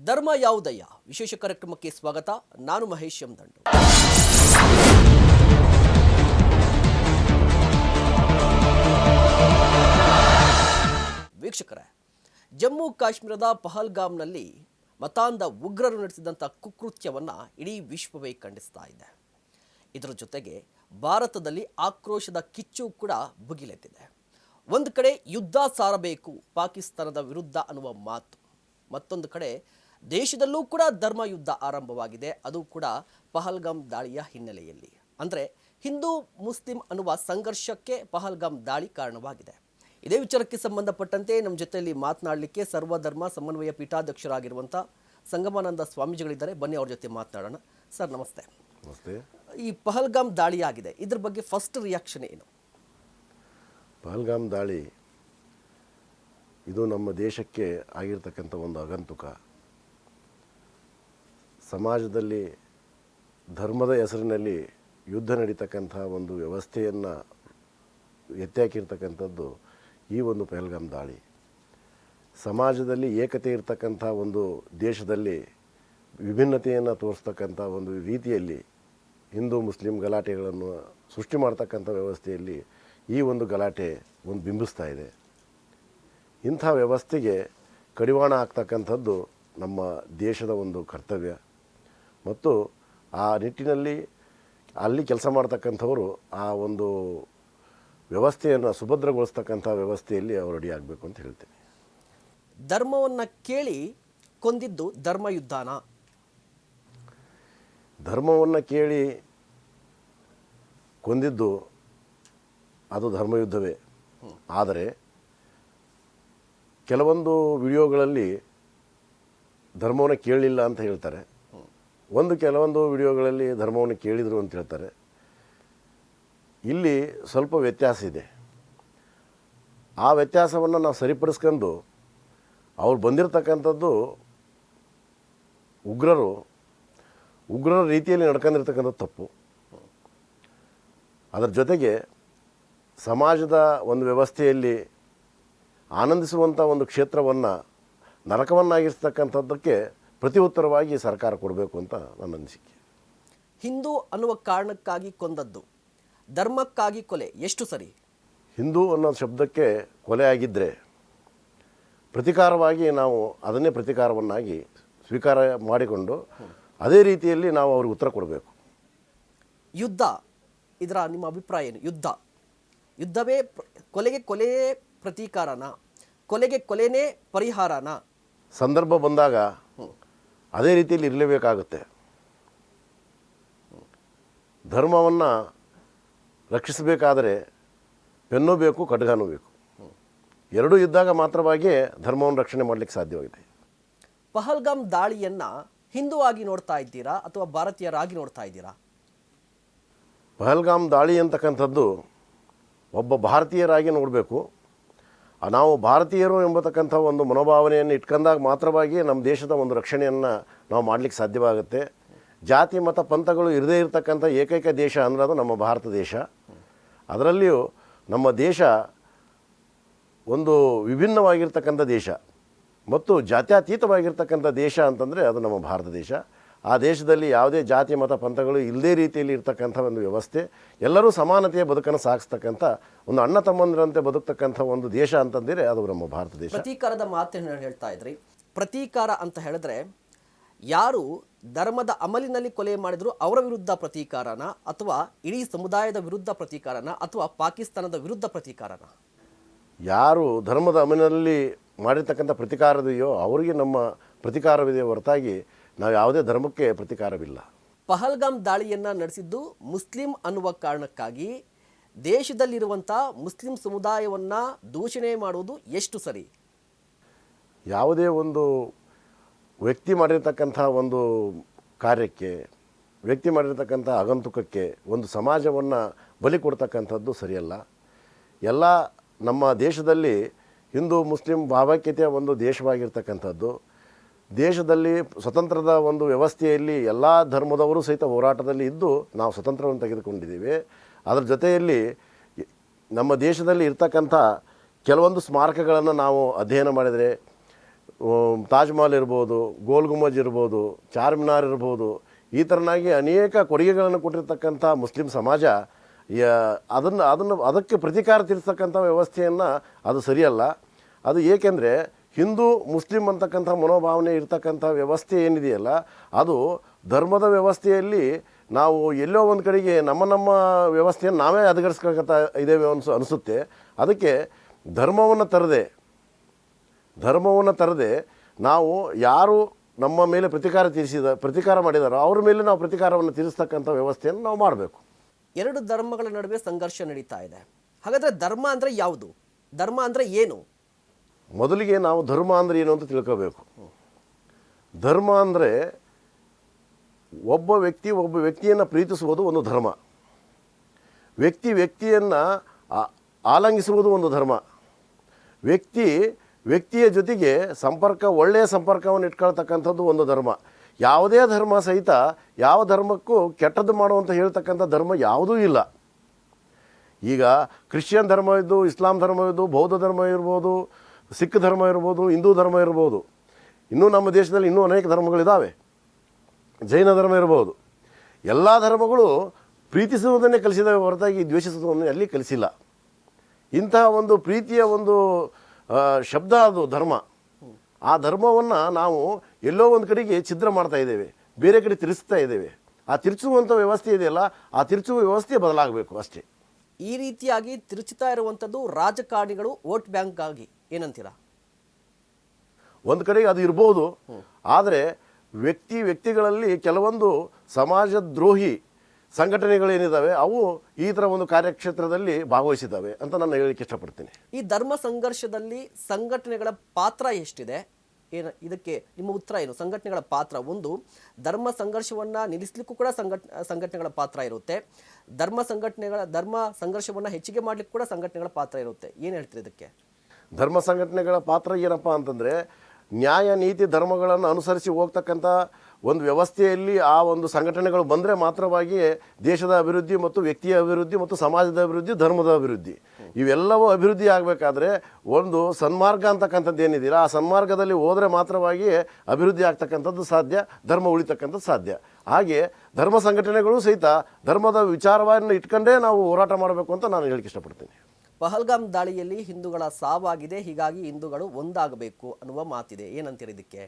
ಧರ್ಮ ಯಾವುದಯ್ಯ ವಿಶೇಷ ಕಾರ್ಯಕ್ರಮಕ್ಕೆ ಸ್ವಾಗತ. ನಾನು ಮಹೇಶ್ ಎಂ.ದಂಡು. ವೀಕ್ಷಕರೇ, ಜಮ್ಮು ಕಾಶ್ಮೀರದ ಪಹಲ್ಗಾಮ್ನಲ್ಲಿ ಮತಾಂಧ ಉಗ್ರರು ನಡೆಸಿದಂಥ ಕುಕೃತ್ಯವನ್ನು ಇಡೀ ವಿಶ್ವವೇ ಖಂಡಿಸ್ತಾ ಇದೆ. ಇದರ ಜೊತೆಗೆ ಭಾರತದಲ್ಲಿ ಆಕ್ರೋಶದ ಕಿಚ್ಚು ಕೂಡ ಭುಗಿಲೆದ್ದಿದೆ. ಒಂದು ಕಡೆ ಯುದ್ಧ ಸಾರಬೇಕು ಪಾಕಿಸ್ತಾನದ ವಿರುದ್ಧ ಅನ್ನುವ ಮಾತು, ಮತ್ತೊಂದು ಕಡೆ ದೇಶದಲ್ಲೂ ಕೂಡ ಧರ್ಮ ಯುದ್ಧ ಆರಂಭವಾಗಿದೆ. ಅದು ಕೂಡ ಪಹಲ್ಗಾಮ್ ದಾಳಿಯ ಹಿನ್ನೆಲೆಯಲ್ಲಿ. ಅಂದರೆ ಹಿಂದೂ ಮುಸ್ಲಿಂ ಅನ್ನುವ ಸಂಘರ್ಷಕ್ಕೆ ಪಹಲ್ಗಾಮ್ ದಾಳಿ ಕಾರಣವಾಗಿದೆ. ಇದೇ ವಿಚಾರಕ್ಕೆ ಸಂಬಂಧಪಟ್ಟಂತೆ ನಮ್ಮ ಜೊತೆಯಲ್ಲಿ ಮಾತನಾಡಲಿಕ್ಕೆ ಸರ್ವಧರ್ಮ ಸಮನ್ವಯ ಪೀಠಾಧ್ಯಕ್ಷರಾಗಿರುವಂಥ ಸಂಗಮಾನಂದ ಸ್ವಾಮೀಜಿಗಳಿದ್ದಾರೆ. ಬನ್ನಿ ಅವ್ರ ಜೊತೆ ಮಾತನಾಡೋಣ. ಸರ್ ನಮಸ್ತೆ. ನಮಸ್ತೆ. ಈ ಪಹಲ್ಗಾಮ್ ದಾಳಿ ಆಗಿದೆ, ಇದ್ರ ಬಗ್ಗೆ ಫಸ್ಟ್ ರಿಯಾಕ್ಷನ್ ಏನು? ಪಹಲ್ಗಾಮ್ ದಾಳಿ ಇದು ನಮ್ಮ ದೇಶಕ್ಕೆ ಆಗಿರ್ತಕ್ಕಂಥ ಒಂದು ಆಗಂತುಕ. ಸಮಾಜದಲ್ಲಿ ಧರ್ಮದ ಹೆಸರಿನಲ್ಲಿ ಯುದ್ಧ ನಡೀತಕ್ಕಂಥ ಒಂದು ವ್ಯವಸ್ಥೆಯನ್ನು ಎತ್ತಿಹಾಕಿರ್ತಕ್ಕಂಥದ್ದು ಈ ಒಂದು ಪಹಲ್ಗಾಮ್ ದಾಳಿ. ಸಮಾಜದಲ್ಲಿ ಏಕತೆ ಇರತಕ್ಕಂಥ ಒಂದು ದೇಶದಲ್ಲಿ ವಿಭಿನ್ನತೆಯನ್ನು ತೋರಿಸ್ತಕ್ಕಂಥ ಒಂದು ರೀತಿಯಲ್ಲಿ ಹಿಂದೂ ಮುಸ್ಲಿಂ ಗಲಾಟೆಗಳನ್ನು ಸೃಷ್ಟಿ ಮಾಡ್ತಕ್ಕಂಥ ವ್ಯವಸ್ಥೆಯಲ್ಲಿ ಈ ಒಂದು ಗಲಾಟೆ ಒಂದು ಬಿಂಬಿಸ್ತಾ ಇದೆ. ಇಂಥ ವ್ಯವಸ್ಥೆಗೆ ಕಡಿವಾಣ ಆಗ್ತಕ್ಕಂಥದ್ದು ನಮ್ಮ ದೇಶದ ಒಂದು ಕರ್ತವ್ಯ. ಮತ್ತು ಆ ನಿಟ್ಟಿನಲ್ಲಿ ಅಲ್ಲಿ ಕೆಲಸ ಮಾಡ್ತಕ್ಕಂಥವರು ಆ ಒಂದು ವ್ಯವಸ್ಥೆಯನ್ನು ಸುಭದ್ರಗೊಳಿಸ್ತಕ್ಕಂಥ ವ್ಯವಸ್ಥೆಯಲ್ಲಿ ಅವರು ಅಡಿಯಾಗಬೇಕು ಅಂತ ಹೇಳ್ತೀನಿ. ಧರ್ಮವನ್ನು ಕೇಳಿ ಕೊಂದಿದ್ದು ಧರ್ಮ ಯುದ್ಧನ? ಧರ್ಮವನ್ನು ಕೇಳಿ ಕೊಂದಿದ್ದು ಅದು ಧರ್ಮಯುದ್ಧವೇ. ಆದರೆ ಕೆಲವೊಂದು ವಿಡಿಯೋಗಳಲ್ಲಿ ಧರ್ಮವನ್ನು ಕೇಳಲಿಲ್ಲ ಅಂತ ಹೇಳ್ತಾರೆ, ಕೆಲವೊಂದು ವಿಡಿಯೋಗಳಲ್ಲಿ ಧರ್ಮವನ್ನು ಕೇಳಿದರು ಅಂತ ಹೇಳ್ತಾರೆ. ಇಲ್ಲಿ ಸ್ವಲ್ಪ ವ್ಯತ್ಯಾಸ ಇದೆ. ಆ ವ್ಯತ್ಯಾಸವನ್ನು ನಾವು ಸರಿಪಡಿಸ್ಕೊಂಡು ಅವ್ರು ಬಂದಿರತಕ್ಕಂಥದ್ದು ಉಗ್ರರ ರೀತಿಯಲ್ಲಿ ನಡ್ಕೊಂಡಿರ್ತಕ್ಕಂಥದ್ದು ತಪ್ಪು. ಅದರ ಜೊತೆಗೆ ಸಮಾಜದ ಒಂದು ವ್ಯವಸ್ಥೆಯಲ್ಲಿ ಆನಂದಿಸುವಂಥ ಒಂದು ಕ್ಷೇತ್ರವನ್ನು ನರಕವನ್ನಾಗಿರ್ತಕ್ಕಂಥದ್ದಕ್ಕೆ ಪ್ರತಿ ಉತ್ತರವಾಗಿ ಸರ್ಕಾರ ಕೊಡಬೇಕು ಅಂತ ನನ್ನ ಅನಿಸಿಕೆ. ಹಿಂದೂ ಅನ್ನುವ ಕಾರಣಕ್ಕಾಗಿ ಕೊಂದದ್ದು, ಧರ್ಮಕ್ಕಾಗಿ ಕೊಲೆ ಎಷ್ಟು ಸರಿ? ಹಿಂದೂ ಅನ್ನೋ ಶಬ್ದಕ್ಕೆ ಕೊಲೆ ಆಗಿದ್ದರೆ ಪ್ರತಿಕಾರವಾಗಿ ನಾವು ಅದನ್ನೇ ಪ್ರತಿಕಾರವನ್ನಾಗಿ ಸ್ವೀಕಾರ ಮಾಡಿಕೊಂಡು ಅದೇ ರೀತಿಯಲ್ಲಿ ನಾವು ಅವ್ರಿಗೆ ಉತ್ತರ ಕೊಡಬೇಕು. ಯುದ್ಧ, ಇದರ ನಿಮ್ಮ ಅಭಿಪ್ರಾಯ ಏನು? ಯುದ್ಧವೇ ಕೊಲೆಯೇ ಪ್ರತೀಕಾರನ? ಕೊಲೆನೇ ಪರಿಹಾರನ? ಸಂದರ್ಭ ಬಂದಾಗ ಅದೇ ರೀತಿಯಲ್ಲಿ ಇರಲೇಬೇಕಾಗುತ್ತೆ. ಧರ್ಮವನ್ನು ರಕ್ಷಿಸಬೇಕಾದರೆ ಪೆನ್ನೂ ಬೇಕು, ಖಡ್ಗನೂ ಬೇಕು. ಎರಡೂ ಇದ್ದಾಗ ಮಾತ್ರವಾಗಿ ಧರ್ಮವನ್ನು ರಕ್ಷಣೆ ಮಾಡಲಿಕ್ಕೆ ಸಾಧ್ಯವಾಗಿದೆ. ಪಹಲ್ಗಾಮ್ ದಾಳಿಯನ್ನು ಹಿಂದೂ ಆಗಿ ನೋಡ್ತಾ ಇದ್ದೀರಾ ಅಥವಾ ಭಾರತೀಯರಾಗಿ ನೋಡ್ತಾ ಇದ್ದೀರಾ? ಪಹಲ್ಗಾಮ್ ದಾಳಿ ಅಂತಕ್ಕಂಥದ್ದು ಒಬ್ಬ ಭಾರತೀಯರಾಗಿ ನೋಡಬೇಕು. ನಾವು ಭಾರತೀಯರು ಎಂಬತಕ್ಕಂಥ ಒಂದು ಮನೋಭಾವನೆಯನ್ನು ಇಟ್ಕೊಂಡಾಗ ಮಾತ್ರವಾಗಿ ನಮ್ಮ ದೇಶದ ಒಂದು ರಕ್ಷಣೆಯನ್ನು ನಾವು ಮಾಡಲಿಕ್ಕೆ ಸಾಧ್ಯವಾಗುತ್ತೆ. ಜಾತಿ ಮತ ಪಂಥಗಳು ಇರದೇ ಇರತಕ್ಕಂಥ ಏಕೈಕ ದೇಶ ಅಂದರೆ ಅದು ನಮ್ಮ ಭಾರತ ದೇಶ. ಅದರಲ್ಲಿಯೂ ನಮ್ಮ ದೇಶ ಒಂದು ವಿಭಿನ್ನವಾಗಿರ್ತಕ್ಕಂಥ ದೇಶ ಮತ್ತು ಜಾತ್ಯತೀತವಾಗಿರ್ತಕ್ಕಂಥ ದೇಶ ಅಂತಂದರೆ ಅದು ನಮ್ಮ ಭಾರತ ದೇಶ. ಆ ದೇಶದಲ್ಲಿ ಯಾವುದೇ ಜಾತಿ ಮತ ಪಂಥಗಳು ಇಲ್ಲದೇ ರೀತಿಯಲ್ಲಿ ಇರ್ತಕ್ಕಂಥ ಒಂದು ವ್ಯವಸ್ಥೆ, ಎಲ್ಲರೂ ಸಮಾನತೆಯ ಬದುಕನ್ನು ಸಾಗಿಸ್ತಕ್ಕಂಥ ಒಂದು ಅಣ್ಣ ತಮ್ಮಂದಿರಂತೆ ಬದುಕ್ತಕ್ಕಂಥ ಒಂದು ದೇಶ ಅಂತಂದರೆ ಅದು ನಮ್ಮ ಭಾರತ ದೇಶ. ಪ್ರತೀಕಾರದ ಮಾತನ್ನು ಹೇಳ್ತಾ ಇದ್ರಿ. ಪ್ರತೀಕಾರ ಅಂತ ಹೇಳಿದ್ರೆ ಯಾರು ಧರ್ಮದ ಅಮಲಿನಲ್ಲಿ ಕೊಲೆ ಮಾಡಿದ್ರು ಅವರ ವಿರುದ್ಧ ಪ್ರತೀಕಾರನ, ಅಥವಾ ಇಡೀ ಸಮುದಾಯದ ವಿರುದ್ಧ ಪ್ರತೀಕಾರನ, ಅಥವಾ ಪಾಕಿಸ್ತಾನದ ವಿರುದ್ಧ ಪ್ರತೀಕಾರನ? ಯಾರು ಧರ್ಮದ ಅಮಲಿನಲ್ಲಿ ಮಾಡಿರ್ತಕ್ಕಂಥ ಪ್ರತೀಕಾರದೆಯೋ ಅವರಿಗೆ ನಮ್ಮ ಪ್ರತೀಕಾರವಿದೆ ಹೊರತಾಗಿ ನಾವು ಯಾವುದೇ ಧರ್ಮಕ್ಕೆ ಪ್ರತೀಕಾರವಿಲ್ಲ. ಪಹಲ್ಗಾಮ್ ದಾಳಿಯನ್ನು ನಡೆಸಿದ್ದು ಮುಸ್ಲಿಂ ಅನ್ನುವ ಕಾರಣಕ್ಕಾಗಿ ದೇಶದಲ್ಲಿರುವಂಥ ಮುಸ್ಲಿಂ ಸಮುದಾಯವನ್ನು ದೂಷಣೆ ಮಾಡುವುದು ಎಷ್ಟು ಸರಿ? ಯಾವುದೇ ಒಂದು ವ್ಯಕ್ತಿ ಮಾಡಿರ್ತಕ್ಕಂಥ ಒಂದು ಕಾರ್ಯಕ್ಕೆ, ವ್ಯಕ್ತಿ ಮಾಡಿರ್ತಕ್ಕಂಥ ಆಗಂತುಕಕ್ಕೆ ಒಂದು ಸಮಾಜವನ್ನು ಬಲಿ ಕೊಡ್ತಕ್ಕಂಥದ್ದು ಸರಿಯಲ್ಲ. ಎಲ್ಲ ನಮ್ಮ ದೇಶದಲ್ಲಿ ಹಿಂದೂ ಮುಸ್ಲಿಂ ಭಾವೈಕ್ಯತೆಯ ಒಂದು ದೇಶವಾಗಿರ್ತಕ್ಕಂಥದ್ದು. ದೇಶದಲ್ಲಿ ಸ್ವತಂತ್ರದ ಒಂದು ವ್ಯವಸ್ಥೆಯಲ್ಲಿ ಎಲ್ಲ ಧರ್ಮದವರು ಸಹಿತ ಹೋರಾಟದಲ್ಲಿ ಇದ್ದು ನಾವು ಸ್ವತಂತ್ರವನ್ನು ತೆಗೆದುಕೊಂಡಿದ್ದೀವಿ. ಅದರ ಜೊತೆಯಲ್ಲಿ ನಮ್ಮ ದೇಶದಲ್ಲಿ ಇರ್ತಕ್ಕಂಥ ಕೆಲವೊಂದು ಸ್ಮಾರಕಗಳನ್ನು ನಾವು ಅಧ್ಯಯನ ಮಾಡಿದರೆ ತಾಜ್ ಮಹಲ್ ಇರ್ಬೋದು, ಗೋಲ್ ಗುಂಬಜ್ ಇರ್ಬೋದು, ಚಾರ್ಮಿನಾರ್ ಇರ್ಬೋದು, ಈ ಥರನಾಗಿ ಅನೇಕ ಕೊಡುಗೆಗಳನ್ನು ಕೊಟ್ಟಿರ್ತಕ್ಕಂಥ ಮುಸ್ಲಿಂ ಸಮಾಜ ಅದಕ್ಕೆ ಪ್ರತೀಕಾರ ತೀರಿಸ್ತಕ್ಕಂಥ ವ್ಯವಸ್ಥೆಯನ್ನು ಅದು ಸರಿಯಲ್ಲ. ಅದು ಏಕೆಂದರೆ ಹಿಂದೂ ಮುಸ್ಲಿಂ ಅಂತಕ್ಕಂಥ ಮನೋಭಾವನೆ ಇರ್ತಕ್ಕಂಥ ವ್ಯವಸ್ಥೆ ಏನಿದೆಯಲ್ಲ, ಅದು ಧರ್ಮದ ವ್ಯವಸ್ಥೆಯಲ್ಲಿ ನಾವು ಎಲ್ಲೋ ಒಂದು ಕಡೆಗೆ ನಮ್ಮ ವ್ಯವಸ್ಥೆಯನ್ನು ನಾವೇ ಹದಗೆಡಿಸ್ಕೊಳ್ತಾ ಇದ್ದೇವೆ ಅನಿಸುತ್ತೆ. ಅದಕ್ಕೆ ಧರ್ಮವನ್ನು ತರದೆ ನಾವು ಯಾರು ನಮ್ಮ ಮೇಲೆ ಪ್ರತೀಕಾರ ಮಾಡಿದಾರೋ ಅವ್ರ ಮೇಲೆ ನಾವು ಪ್ರತೀಕಾರವನ್ನು ತೀರಿಸ್ತಕ್ಕಂಥ ವ್ಯವಸ್ಥೆಯನ್ನು ನಾವು ಮಾಡಬೇಕು. ಎರಡು ಧರ್ಮಗಳ ನಡುವೆ ಸಂಘರ್ಷ ನಡೀತಾ ಇದೆ. ಹಾಗಾದರೆ ಧರ್ಮ ಅಂದರೆ ಯಾವುದು? ಧರ್ಮ ಅಂದರೆ ಏನು? ಮೊದಲಿಗೆ ನಾವು ಧರ್ಮ ಅಂದರೆ ಏನು ಅಂತ ತಿಳ್ಕೋಬೇಕು. ಧರ್ಮ ಅಂದರೆ ಒಬ್ಬ ವ್ಯಕ್ತಿಯನ್ನು ಪ್ರೀತಿಸುವುದು ಒಂದು ಧರ್ಮ, ವ್ಯಕ್ತಿಯನ್ನು ಆಲಂಗಿಸುವುದು ಒಂದು ಧರ್ಮ, ವ್ಯಕ್ತಿಯ ಜೊತೆಗೆ ಒಳ್ಳೆಯ ಸಂಪರ್ಕವನ್ನು ಇಟ್ಕೊಳ್ತಕ್ಕಂಥದ್ದು ಒಂದು ಧರ್ಮ. ಯಾವುದೇ ಧರ್ಮ ಸಹಿತ ಯಾವ ಧರ್ಮಕ್ಕೂ ಕೆಟ್ಟದ್ದು ಮಾಡುವಂತ ಹೇಳ್ತಕ್ಕಂಥ ಧರ್ಮ ಯಾವುದೂ ಇಲ್ಲ. ಈಗ ಕ್ರಿಶ್ಚಿಯನ್ ಧರ್ಮ ಇದ್ದು, ಇಸ್ಲಾಂ ಧರ್ಮ ಇದ್ದು, ಬೌದ್ಧ ಧರ್ಮ ಇರ್ಬೋದು, ಸಿಖ್ ಧರ್ಮ ಇರ್ಬೋದು, ಹಿಂದೂ ಧರ್ಮ ಇರ್ಬೋದು, ಇನ್ನೂ ನಮ್ಮ ದೇಶದಲ್ಲಿ ಇನ್ನೂ ಅನೇಕ ಧರ್ಮಗಳಿದ್ದಾವೆ, ಜೈನ ಧರ್ಮ ಇರ್ಬೋದು. ಎಲ್ಲ ಧರ್ಮಗಳು ಪ್ರೀತಿಸುವುದನ್ನೇ ಕಲಿಸಿದವೆ ಹೊರತಾಗಿ ದ್ವೇಷಿಸುವುದನ್ನು ಎಲ್ಲಿ ಕಲಿಸಿಲ್ಲ. ಇಂತಹ ಒಂದು ಪ್ರೀತಿಯ ಒಂದು ಶಬ್ದ ಅದು ಧರ್ಮ. ಆ ಧರ್ಮವನ್ನು ನಾವು ಎಲ್ಲೋ ಒಂದು ಕಡೆಗೆ ಛಿದ್ರ ಮಾಡ್ತಾ ಇದ್ದೇವೆ, ಬೇರೆ ಕಡೆ ತಿರ್ಸ್ತಾ ಇದ್ದೇವೆ. ಆ ತಿರ್ಚುವಂಥ ವ್ಯವಸ್ಥೆ ಇದೆಯಲ್ಲ, ಆ ತಿರ್ಚುವ ವ್ಯವಸ್ಥೆ ಬದಲಾಗಬೇಕು ಅಷ್ಟೇ. ಈ ರೀತಿಯಾಗಿ ತಿರುಚುತ್ತಾ ಇರುವಂಥದ್ದು ರಾಜಕಾರಣಿಗಳು ವೋಟ್ ಬ್ಯಾಂಕ್ ಆಗಿ ಏನಂತೀರಾ? ಒಂದು ಕಡೆಗೆ ಅದು ಇರ್ಬೋದು, ಆದರೆ ವ್ಯಕ್ತಿಗಳಲ್ಲಿ ಕೆಲವೊಂದು ಸಮಾಜದ್ರೋಹಿ ಸಂಘಟನೆಗಳೇನಿದ್ದಾವೆ ಅವು ಈ ಥರ ಒಂದು ಕಾರ್ಯಕ್ಷೇತ್ರದಲ್ಲಿ ಭಾಗವಹಿಸಿದ್ದಾವೆ ಅಂತ ನಾನು ಹೇಳಲಿಕ್ಕೆ ಇಷ್ಟಪಡ್ತೀನಿ. ಈ ಧರ್ಮ ಸಂಘರ್ಷದಲ್ಲಿ ಸಂಘಟನೆಗಳ ಪಾತ್ರ ಎಷ್ಟಿದೆ? ಇದಕ್ಕೆ ನಿಮ್ಮ ಉತ್ತರ ಏನು? ಸಂಘಟನೆಗಳ ಪಾತ್ರ, ಒಂದು ಧರ್ಮ ಸಂಘರ್ಷವನ್ನು ನಿಲ್ಲಿಸಲಿಕ್ಕೂ ಕೂಡ ಸಂಘಟನೆಗಳ ಪಾತ್ರ ಇರುತ್ತೆ, ಧರ್ಮ ಸಂಘರ್ಷವನ್ನು ಹೆಚ್ಚಿಗೆ ಮಾಡಲಿಕ್ಕೂ ಕೂಡ ಸಂಘಟನೆಗಳ ಪಾತ್ರ ಇರುತ್ತೆ. ಏನು ಹೇಳ್ತೀರಿ ಇದಕ್ಕೆ? ಧರ್ಮ ಸಂಘಟನೆಗಳ ಪಾತ್ರ ಏನಪ್ಪ ಅಂತಂದರೆ, ನ್ಯಾಯ ನೀತಿ ಧರ್ಮಗಳನ್ನು ಅನುಸರಿಸಿ ಹೋಗ್ತಕ್ಕಂಥ ಒಂದು ವ್ಯವಸ್ಥೆಯಲ್ಲಿ ಆ ಒಂದು ಸಂಘಟನೆಗಳು ಬಂದರೆ ಮಾತ್ರವಾಗಿ ದೇಶದ ಅಭಿವೃದ್ಧಿ ಮತ್ತು ವ್ಯಕ್ತಿಯ ಅಭಿವೃದ್ಧಿ ಮತ್ತು ಸಮಾಜದ ಅಭಿವೃದ್ಧಿ, ಧರ್ಮದ ಅಭಿವೃದ್ಧಿ ಇವೆಲ್ಲವೂ ಅಭಿವೃದ್ಧಿ ಆಗಬೇಕಾದ್ರೆ ಒಂದು ಸನ್ಮಾರ್ಗ ಅಂತಕ್ಕಂಥದ್ದು ಏನಿದೆಯಲ್ಲ, ಆ ಸನ್ಮಾರ್ಗದಲ್ಲಿ ಹೋದರೆ ಮಾತ್ರವಾಗಿ ಅಭಿವೃದ್ಧಿ ಆಗ್ತಕ್ಕಂಥದ್ದು ಸಾಧ್ಯ, ಧರ್ಮ ಉಳಿತಕ್ಕಂಥದ್ದು ಸಾಧ್ಯ. ಹಾಗೆ ಧರ್ಮ ಸಂಘಟನೆಗಳು ಸಹಿತ ಧರ್ಮದ ವಿಚಾರವನ್ನು ಇಟ್ಕೊಂಡೇ ನಾವು ಹೋರಾಟ ಮಾಡಬೇಕು ಅಂತ ನಾನು ಹೇಳಕ್ಕೆ ಇಷ್ಟಪಡ್ತೀನಿ. ಪಹಲ್ಗಾಮ್ ದಾಳಿಯಲ್ಲಿ ಹಿಂದೂಗಳ ಸಾವಾಗಿದೆ, ಹೀಗಾಗಿ ಹಿಂದೂಗಳು ಒಂದಾಗಬೇಕು ಅನ್ನುವ ಮಾತಿದೆ, ಏನಂತೀರಿ ಇದಕ್ಕೆ?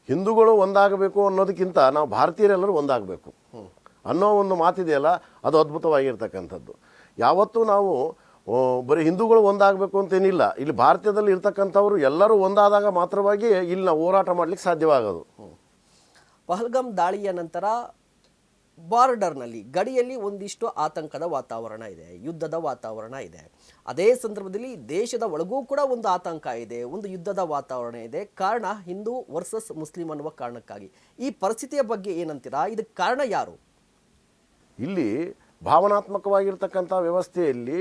ಹಿಂದೂಗಳು ಒಂದಾಗಬೇಕು ಅನ್ನೋದಕ್ಕಿಂತ ನಾವು ಭಾರತೀಯರೆಲ್ಲರೂ ಒಂದಾಗಬೇಕು ಅನ್ನೋ ಒಂದು ಮಾತಿದೆಯಲ್ಲ, ಅದು ಅದ್ಭುತವಾಗಿರ್ತಕ್ಕಂಥದ್ದು. ಯಾವತ್ತೂ ನಾವು ಬರೀ ಹಿಂದೂಗಳು ಒಂದಾಗಬೇಕು ಅಂತೇನಿಲ್ಲ, ಇಲ್ಲಿ ಭಾರತದಲ್ಲಿ ಇರ್ತಕ್ಕಂಥವ್ರು ಎಲ್ಲರೂ ಒಂದಾದಾಗ ಮಾತ್ರವಾಗಿ ಇಲ್ಲಿ ನಾವು ಹೋರಾಟ ಮಾಡಲಿಕ್ಕೆ ಸಾಧ್ಯವಾಗೋದು. ಪಹಲ್ಗಾಮ್ ದಾಳಿಯ ನಂತರ ಬಾರ್ಡರ್ನಲ್ಲಿ, ಗಡಿಯಲ್ಲಿ ಒಂದಿಷ್ಟು ಆತಂಕದ ವಾತಾವರಣ ಇದೆ, ಯುದ್ಧದ ವಾತಾವರಣ ಇದೆ. ಅದೇ ಸಂದರ್ಭದಲ್ಲಿ ದೇಶದ ಒಳಗೂ ಕೂಡ ಒಂದು ಆತಂಕ ಇದೆ, ಒಂದು ಯುದ್ಧದ ವಾತಾವರಣ ಇದೆ. ಕಾರಣ ಹಿಂದೂ ವರ್ಸಸ್ ಮುಸ್ಲಿಂ ಅನ್ನುವ ಕಾರಣಕ್ಕಾಗಿ. ಈ ಪರಿಸ್ಥಿತಿಯ ಬಗ್ಗೆ ಏನಂತೀರಾ? ಇದಕ್ಕೆ ಕಾರಣ ಯಾರು? ಇಲ್ಲಿ ಭಾವನಾತ್ಮಕವಾಗಿರ್ತಕ್ಕಂಥ ವ್ಯವಸ್ಥೆಯಲ್ಲಿ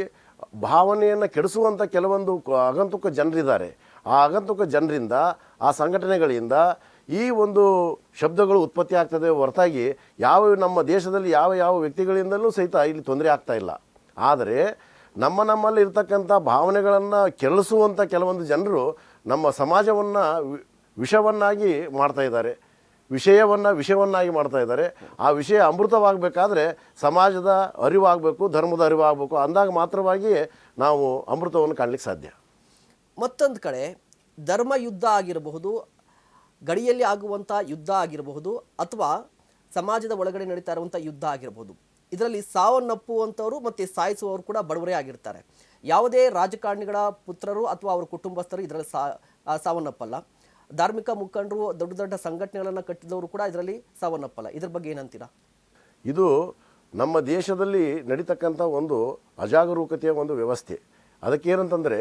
ಭಾವನೆಯನ್ನು ಕೆಡಿಸುವಂಥ ಕೆಲವೊಂದು ಆಗಂತುಕ ಜನರಿದ್ದಾರೆ. ಆ ಆಗಂತುಕ ಜನರಿಂದ, ಆ ಸಂಘಟನೆಗಳಿಂದ ಈ ಒಂದು ಶಬ್ದಗಳು ಉತ್ಪತ್ತಿ ಆಗ್ತದೆ ಹೊರತಾಗಿ ನಮ್ಮ ದೇಶದಲ್ಲಿ ಯಾವ ವ್ಯಕ್ತಿಗಳಿಂದಲೂ ಸಹಿತ ಇಲ್ಲಿ ತೊಂದರೆ ಆಗ್ತಾ ಇಲ್ಲ. ಆದರೆ ನಮ್ಮಲ್ಲಿ ಇರ್ತಕ್ಕಂಥ ಭಾವನೆಗಳನ್ನು ಕೆರಳಿಸುವಂಥ ಕೆಲವೊಂದು ಜನರು ನಮ್ಮ ಸಮಾಜವನ್ನು ವಿಷವನ್ನಾಗಿ ಮಾಡ್ತಾ ಇದ್ದಾರೆ, ವಿಷಯವನ್ನಾಗಿ ಮಾಡ್ತಾ ಇದ್ದಾರೆ. ಆ ವಿಷಯ ಅಮೃತವಾಗಬೇಕಾದ್ರೆ ಸಮಾಜದ ಅರಿವಾಗಬೇಕು, ಧರ್ಮದ ಅರಿವಾಗಬೇಕು. ಅಂದಾಗ ಮಾತ್ರವಾಗಿ ನಾವು ಅಮೃತವನ್ನು ಕಾಣಲಿಕ್ಕೆ ಸಾಧ್ಯ. ಮತ್ತೊಂದು ಕಡೆ ಧರ್ಮ ಯುದ್ಧ ಆಗಿರಬಹುದು, ಗಡಿಯಲ್ಲಿ ಆಗುವಂಥ ಯುದ್ಧ ಆಗಿರಬಹುದು, ಅಥವಾ ಸಮಾಜದ ಒಳಗಡೆ ನಡೀತಾ ಇರುವಂಥ ಯುದ್ಧ ಆಗಿರಬಹುದು, ಇದರಲ್ಲಿ ಸಾವನ್ನಪ್ಪುವಂಥವರು ಮತ್ತು ಸಾಯಿಸುವವರು ಕೂಡ ಬಡವರೇ ಆಗಿರ್ತಾರೆ. ಯಾವುದೇ ರಾಜಕಾರಣಿಗಳ ಪುತ್ರರು ಅಥವಾ ಅವರ ಕುಟುಂಬಸ್ಥರು ಇದರಲ್ಲಿ ಸಾವನ್ನಪ್ಪಲ್ಲ. ಧಾರ್ಮಿಕ ಮುಖಂಡರು, ದೊಡ್ಡ ದೊಡ್ಡ ಸಂಘಟನೆಗಳನ್ನು ಕಟ್ಟಿದವರು ಕೂಡ ಇದರಲ್ಲಿ ಸಾವನ್ನಪ್ಪಲ್ಲ. ಇದ್ರ ಬಗ್ಗೆ ಏನಂತೀರಾ? ಇದು ನಮ್ಮ ದೇಶದಲ್ಲಿ ನಡೀತಕ್ಕಂಥ ಒಂದು ಅಜಾಗರೂಕತೆಯ ಒಂದು ವ್ಯವಸ್ಥೆ. ಅದಕ್ಕೇನಂತಂದರೆ,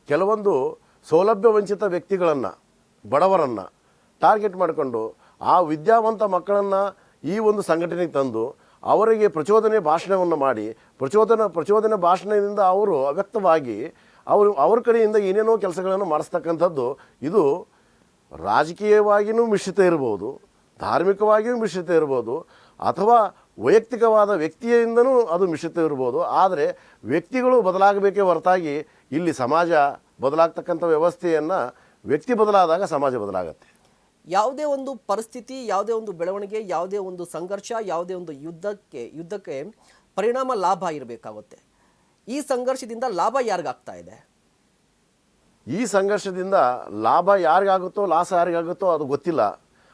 ಕೆಲವೊಂದು ಸೌಲಭ್ಯ ವಂಚಿತ ವ್ಯಕ್ತಿಗಳನ್ನು, ಬಡವರನ್ನು ಟಾರ್ಗೆಟ್ ಮಾಡಿಕೊಂಡು ಆ ವಿದ್ಯಾವಂತ ಮಕ್ಕಳನ್ನು ಈ ಒಂದು ಸಂಘಟನೆಗೆ ತಂದು ಅವರಿಗೆ ಪ್ರಚೋದನೆ ಭಾಷಣವನ್ನು ಮಾಡಿ, ಪ್ರಚೋದನೆ ಭಾಷಣದಿಂದ ಅವರು ಅವ್ಯಕ್ತವಾಗಿ ಅವ್ರ ಕಡೆಯಿಂದ ಏನೇನೋ ಕೆಲಸಗಳನ್ನು ಮಾಡಿಸ್ತಕ್ಕಂಥದ್ದು, ಇದು ರಾಜಕೀಯವಾಗಿಯೂ ಮಿಶ್ರಿತ ಇರ್ಬೋದು, ಧಾರ್ಮಿಕವಾಗಿಯೂ ಮಿಶ್ರಿತ ಇರ್ಬೋದು, ಅಥವಾ ವೈಯಕ್ತಿಕವಾದ ವ್ಯಕ್ತಿಯಿಂದನೂ ಅದು ಮಿಶ್ರಿತ ಇರ್ಬೋದು. ಆದರೆ ವ್ಯಕ್ತಿಗಳು ಬದಲಾಗಬೇಕೇ ಹೊರತಾಗಿ ಇಲ್ಲಿ ಸಮಾಜ ಬದಲಾಗ್ತಕ್ಕಂಥ ವ್ಯವಸ್ಥೆಯನ್ನು ವ್ಯಕ್ತಿ ಬದಲಾದಾಗ ಸಮಾಜ ಬದಲಾಗತ್ತೆ. ಯಾವುದೇ ಒಂದು ಪರಿಸ್ಥಿತಿ, ಯಾವುದೇ ಒಂದು ಬೆಳವಣಿಗೆ, ಯಾವುದೇ ಒಂದು ಸಂಘರ್ಷ, ಯಾವುದೇ ಒಂದು ಯುದ್ಧಕ್ಕೆ ಪರಿಣಾಮ ಲಾಭ ಇರಬೇಕಾಗುತ್ತೆ. ಈ ಸಂಘರ್ಷದಿಂದ ಲಾಭ ಯಾರಿಗಾಗ್ತಾ ಇದೆ? ಈ ಸಂಘರ್ಷದಿಂದ ಲಾಭ ಯಾರಿಗಾಗುತ್ತೋ ಲಾಸ ಯಾರಿಗಾಗುತ್ತೋ ಅದು ಗೊತ್ತಿಲ್ಲ.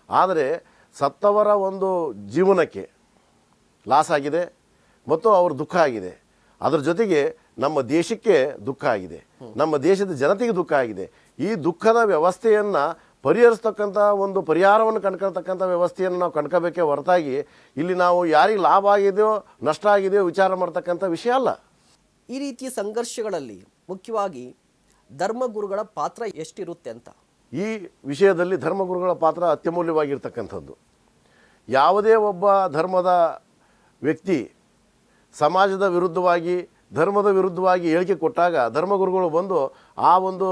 ಆದರೆ ಸತ್ತವರ ಒಂದು ಜೀವನಕ್ಕೆ ಲಾಸ್ ಆಗಿದೆ ಮತ್ತು ಅವ್ರ ದುಃಖ ಆಗಿದೆ. ಅದರ ಜೊತೆಗೆ ನಮ್ಮ ದೇಶಕ್ಕೆ ದುಃಖ ಆಗಿದೆ, ನಮ್ಮ ದೇಶದ ಜನತೆಗೆ ದುಃಖ ಆಗಿದೆ. ಈ ದುಃಖದ ವ್ಯವಸ್ಥೆಯನ್ನು ಪರಿಹರಿಸ್ತಕ್ಕಂಥ ಒಂದು ಪರಿಹಾರವನ್ನು ಕಂಡ್ಕೊಳ್ತಕ್ಕಂಥ ವ್ಯವಸ್ಥೆಯನ್ನು ನಾವು ಕಂಡ್ಕೋಬೇಕೇ ಹೊರತಾಗಿ ಇಲ್ಲಿ ನಾವು ಯಾರಿಗೆ ಲಾಭ ಆಗಿದೆಯೋ ನಷ್ಟ ಆಗಿದೆಯೋ ವಿಚಾರ ಮಾಡ್ತಕ್ಕಂಥ ವಿಷಯ ಅಲ್ಲ. ಈ ರೀತಿಯ ಸಂಘರ್ಷಗಳಲ್ಲಿ ಮುಖ್ಯವಾಗಿ ಧರ್ಮಗುರುಗಳ ಪಾತ್ರ ಎಷ್ಟಿರುತ್ತೆ ಅಂತ? ಈ ವಿಷಯದಲ್ಲಿ ಧರ್ಮಗುರುಗಳ ಪಾತ್ರ ಅತ್ಯಮೂಲ್ಯವಾಗಿರ್ತಕ್ಕಂಥದ್ದು. ಯಾವುದೇ ಒಬ್ಬ ಧರ್ಮದ ವ್ಯಕ್ತಿ ಸಮಾಜದ ವಿರುದ್ಧವಾಗಿ, ಧರ್ಮದ ವಿರುದ್ಧವಾಗಿ ಹೇಳಿಕೆ ಕೊಟ್ಟಾಗ ಧರ್ಮಗುರುಗಳು ಬಂದು ಆ ಒಂದು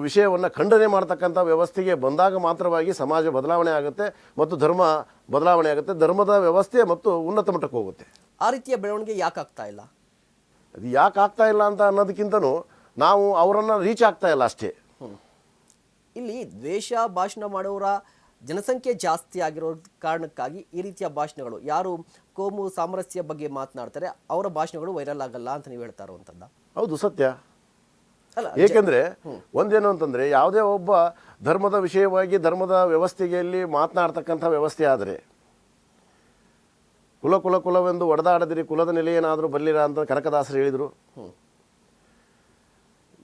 ವಿಷಯವನ್ನು ಖಂಡನೆ ಮಾಡ್ತಕ್ಕಂಥ ವ್ಯವಸ್ಥೆಗೆ ಬಂದಾಗ ಮಾತ್ರವಾಗಿ ಸಮಾಜ ಬದಲಾವಣೆ ಆಗುತ್ತೆ ಮತ್ತು ಧರ್ಮ ಬದಲಾವಣೆ ಆಗುತ್ತೆ, ಧರ್ಮದ ವ್ಯವಸ್ಥೆ ಮತ್ತು ಉನ್ನತ ಮಟ್ಟಕ್ಕೆ ಹೋಗುತ್ತೆ. ಆ ರೀತಿಯ ಬೆಳವಣಿಗೆ ಯಾಕೆ ಆಗ್ತಾ ಇಲ್ಲ? ಅದು ಯಾಕೆ ಆಗ್ತಾ ಇಲ್ಲ ಅಂತ ಅನ್ನೋದಕ್ಕಿಂತನೂ ನಾವು ಅವರನ್ನು ರೀಚ್ ಆಗ್ತಾ ಇಲ್ಲ ಅಷ್ಟೇ. ಇಲ್ಲಿ ದ್ವೇಷ ಭಾಷಣ ಮಾಡೋರ ಜನಸಂಖ್ಯೆ ಜಾಸ್ತಿ ಆಗಿರೋ ಕಾರಣಕ್ಕಾಗಿ ಈ ರೀತಿಯ ಭಾಷಣಗಳು, ಯಾರು ಕೋಮು ಸಾಮರಸ್ಯ ಬಗ್ಗೆ ಮಾತನಾಡ್ತಾರೆ ಅವರ ಭಾಷಣಗಳು ವೈರಲ್ ಆಗಲ್ಲ ಅಂತ ನೀವು ಹೇಳ್ತಾ ಇರುವಂಥದ್ದು? ಹೌದು, ಸತ್ಯ. ಅಲ್ಲ, ಏಕೆಂದರೆ ಒಂದೇನು ಅಂತಂದರೆ ಯಾವುದೇ ಒಬ್ಬ ಧರ್ಮದ ವಿಷಯವಾಗಿ ಧರ್ಮದ ವ್ಯವಸ್ಥೆಯಲ್ಲಿ ಮಾತನಾಡ್ತಕ್ಕಂಥ ವ್ಯವಸ್ಥೆ ಆದರೆ ಕುಲವೆಂದು ಒಡೆದಾಡದಿರಿ, ಕುಲದ ನೆಲೆಯೇನಾದರೂ ಬಲ್ಲಿರ ಅಂತ ಕನಕದಾಸರು ಹೇಳಿದರು.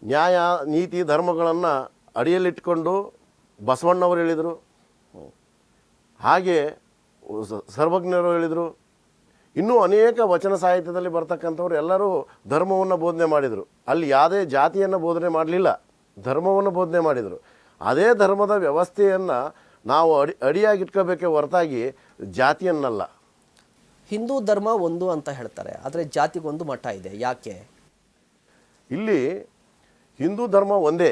ನ್ಯಾಯ ನೀತಿ ಧರ್ಮಗಳನ್ನು ಅಡಿಯಲ್ಲಿಟ್ಕೊಂಡು ಬಸವಣ್ಣವರು ಹೇಳಿದರು, ಹಾಗೆ ಸರ್ವಜ್ಞರು ಹೇಳಿದರು. ಇನ್ನೂ ಅನೇಕ ವಚನ ಸಾಹಿತ್ಯದಲ್ಲಿ ಬರ್ತಕ್ಕಂಥವ್ರು ಎಲ್ಲರೂ ಧರ್ಮವನ್ನು ಬೋಧನೆ ಮಾಡಿದರು. ಅಲ್ಲಿ ಯಾವುದೇ ಜಾತಿಯನ್ನು ಬೋಧನೆ ಮಾಡಲಿಲ್ಲ, ಧರ್ಮವನ್ನು ಬೋಧನೆ ಮಾಡಿದರು. ಅದೇ ಧರ್ಮದ ವ್ಯವಸ್ಥೆಯನ್ನು ನಾವು ಅಡಿಯಾಗಿಟ್ಕೋಬೇಕೇ ಹೊರತಾಗಿ ಜಾತಿಯನ್ನಲ್ಲ. ಹಿಂದೂ ಧರ್ಮ ಒಂದು ಅಂತ ಹೇಳ್ತಾರೆ, ಆದರೆ ಜಾತಿಗೊಂದು ಮಠ ಇದೆ, ಯಾಕೆ? ಇಲ್ಲಿ ಹಿಂದೂ ಧರ್ಮ ಒಂದೇ,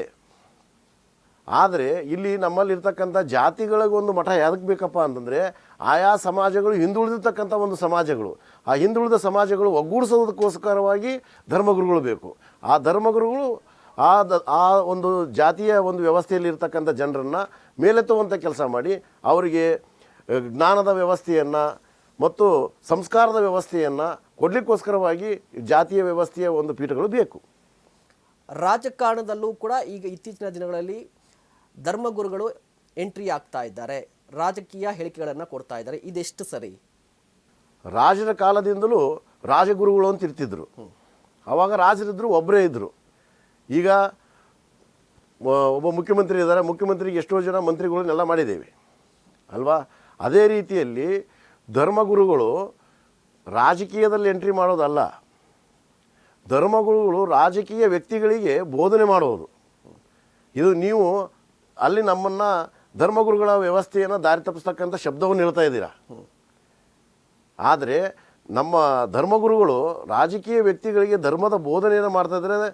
ಆದರೆ ಇಲ್ಲಿ ನಮ್ಮಲ್ಲಿರ್ತಕ್ಕಂಥ ಜಾತಿಗಳಿಗೊಂದು ಮಠ ಯಾದಕ್ಕೆ ಬೇಕಪ್ಪ ಅಂತಂದರೆ ಆಯಾ ಸಮಾಜಗಳು ಹಿಂದುಳಿದಿರ್ತಕ್ಕಂಥ ಒಂದು ಸಮಾಜಗಳು, ಆ ಹಿಂದುಳಿದ ಸಮಾಜಗಳು ಒಗ್ಗೂಡಿಸೋದಕ್ಕೋಸ್ಕರವಾಗಿ ಧರ್ಮಗುರುಗಳು ಬೇಕು. ಆ ಧರ್ಮಗುರುಗಳು ಆ ಒಂದು ಜಾತಿಯ ಒಂದು ವ್ಯವಸ್ಥೆಯಲ್ಲಿ ಇರ್ತಕ್ಕಂಥ ಜನರನ್ನು ಮೇಲೆತ್ತುವಂಥ ಕೆಲಸ ಮಾಡಿ ಅವರಿಗೆ ಜ್ಞಾನದ ವ್ಯವಸ್ಥೆಯನ್ನು ಮತ್ತು ಸಂಸ್ಕಾರದ ವ್ಯವಸ್ಥೆಯನ್ನು ಕೊಡಲಿಕ್ಕೋಸ್ಕರವಾಗಿ ಜಾತಿಯ ವ್ಯವಸ್ಥೆಯ ಒಂದು ಪೀಠಗಳು ಬೇಕು. ರಾಜಕಾರಣದಲ್ಲೂ ಕೂಡ ಈಗ ಇತ್ತೀಚಿನ ದಿನಗಳಲ್ಲಿ ಧರ್ಮಗುರುಗಳು ಎಂಟ್ರಿ ಆಗ್ತಾ ಇದ್ದಾರೆ, ರಾಜಕೀಯ ಹೇಳಿಕೆಗಳನ್ನು ಕೊಡ್ತಾ ಇದ್ದಾರೆ, ಇದೆಷ್ಟು ಸರಿ? ರಾಜರ ಕಾಲದಿಂದಲೂ ರಾಜಗುರುಗಳು ಅಂತ ಇರ್ತಿದ್ರು. ಆವಾಗ ರಾಜರಿದ್ದರು, ಒಬ್ಬರೇ ಇದ್ದರು. ಈಗ ಒಬ್ಬ ಮುಖ್ಯಮಂತ್ರಿ ಇದ್ದಾರೆ, ಮುಖ್ಯಮಂತ್ರಿಗೆ ಎಷ್ಟೋ ಜನ ಮಂತ್ರಿಗಳನ್ನೆಲ್ಲ ಮಾಡಿದ್ದೇವೆ ಅಲ್ವಾ? ಅದೇ ರೀತಿಯಲ್ಲಿ ಧರ್ಮಗುರುಗಳು ರಾಜಕೀಯದಲ್ಲಿ ಎಂಟ್ರಿ ಮಾಡೋದಲ್ಲ, ಧರ್ಮಗುರುಗಳು ರಾಜಕೀಯ ವ್ಯಕ್ತಿಗಳಿಗೆ ಬೋಧನೆ ಮಾಡೋದು. ಇದು ನೀವು ಅಲ್ಲಿ ನಮ್ಮನ್ನು ಧರ್ಮಗುರುಗಳ ವ್ಯವಸ್ಥೆಯನ್ನು ದಾರಿ ತಪ್ಪಿಸ್ತಕ್ಕಂಥ ಶಬ್ದವನ್ನು ಹೇಳ್ತಾ ಇದ್ದೀರಾ. ಆದರೆ ನಮ್ಮ ಧರ್ಮಗುರುಗಳು ರಾಜಕೀಯ ವ್ಯಕ್ತಿಗಳಿಗೆ ಧರ್ಮದ ಬೋಧನೆಯನ್ನು ಮಾಡ್ತಾ ಇದ್ದಾರೆ,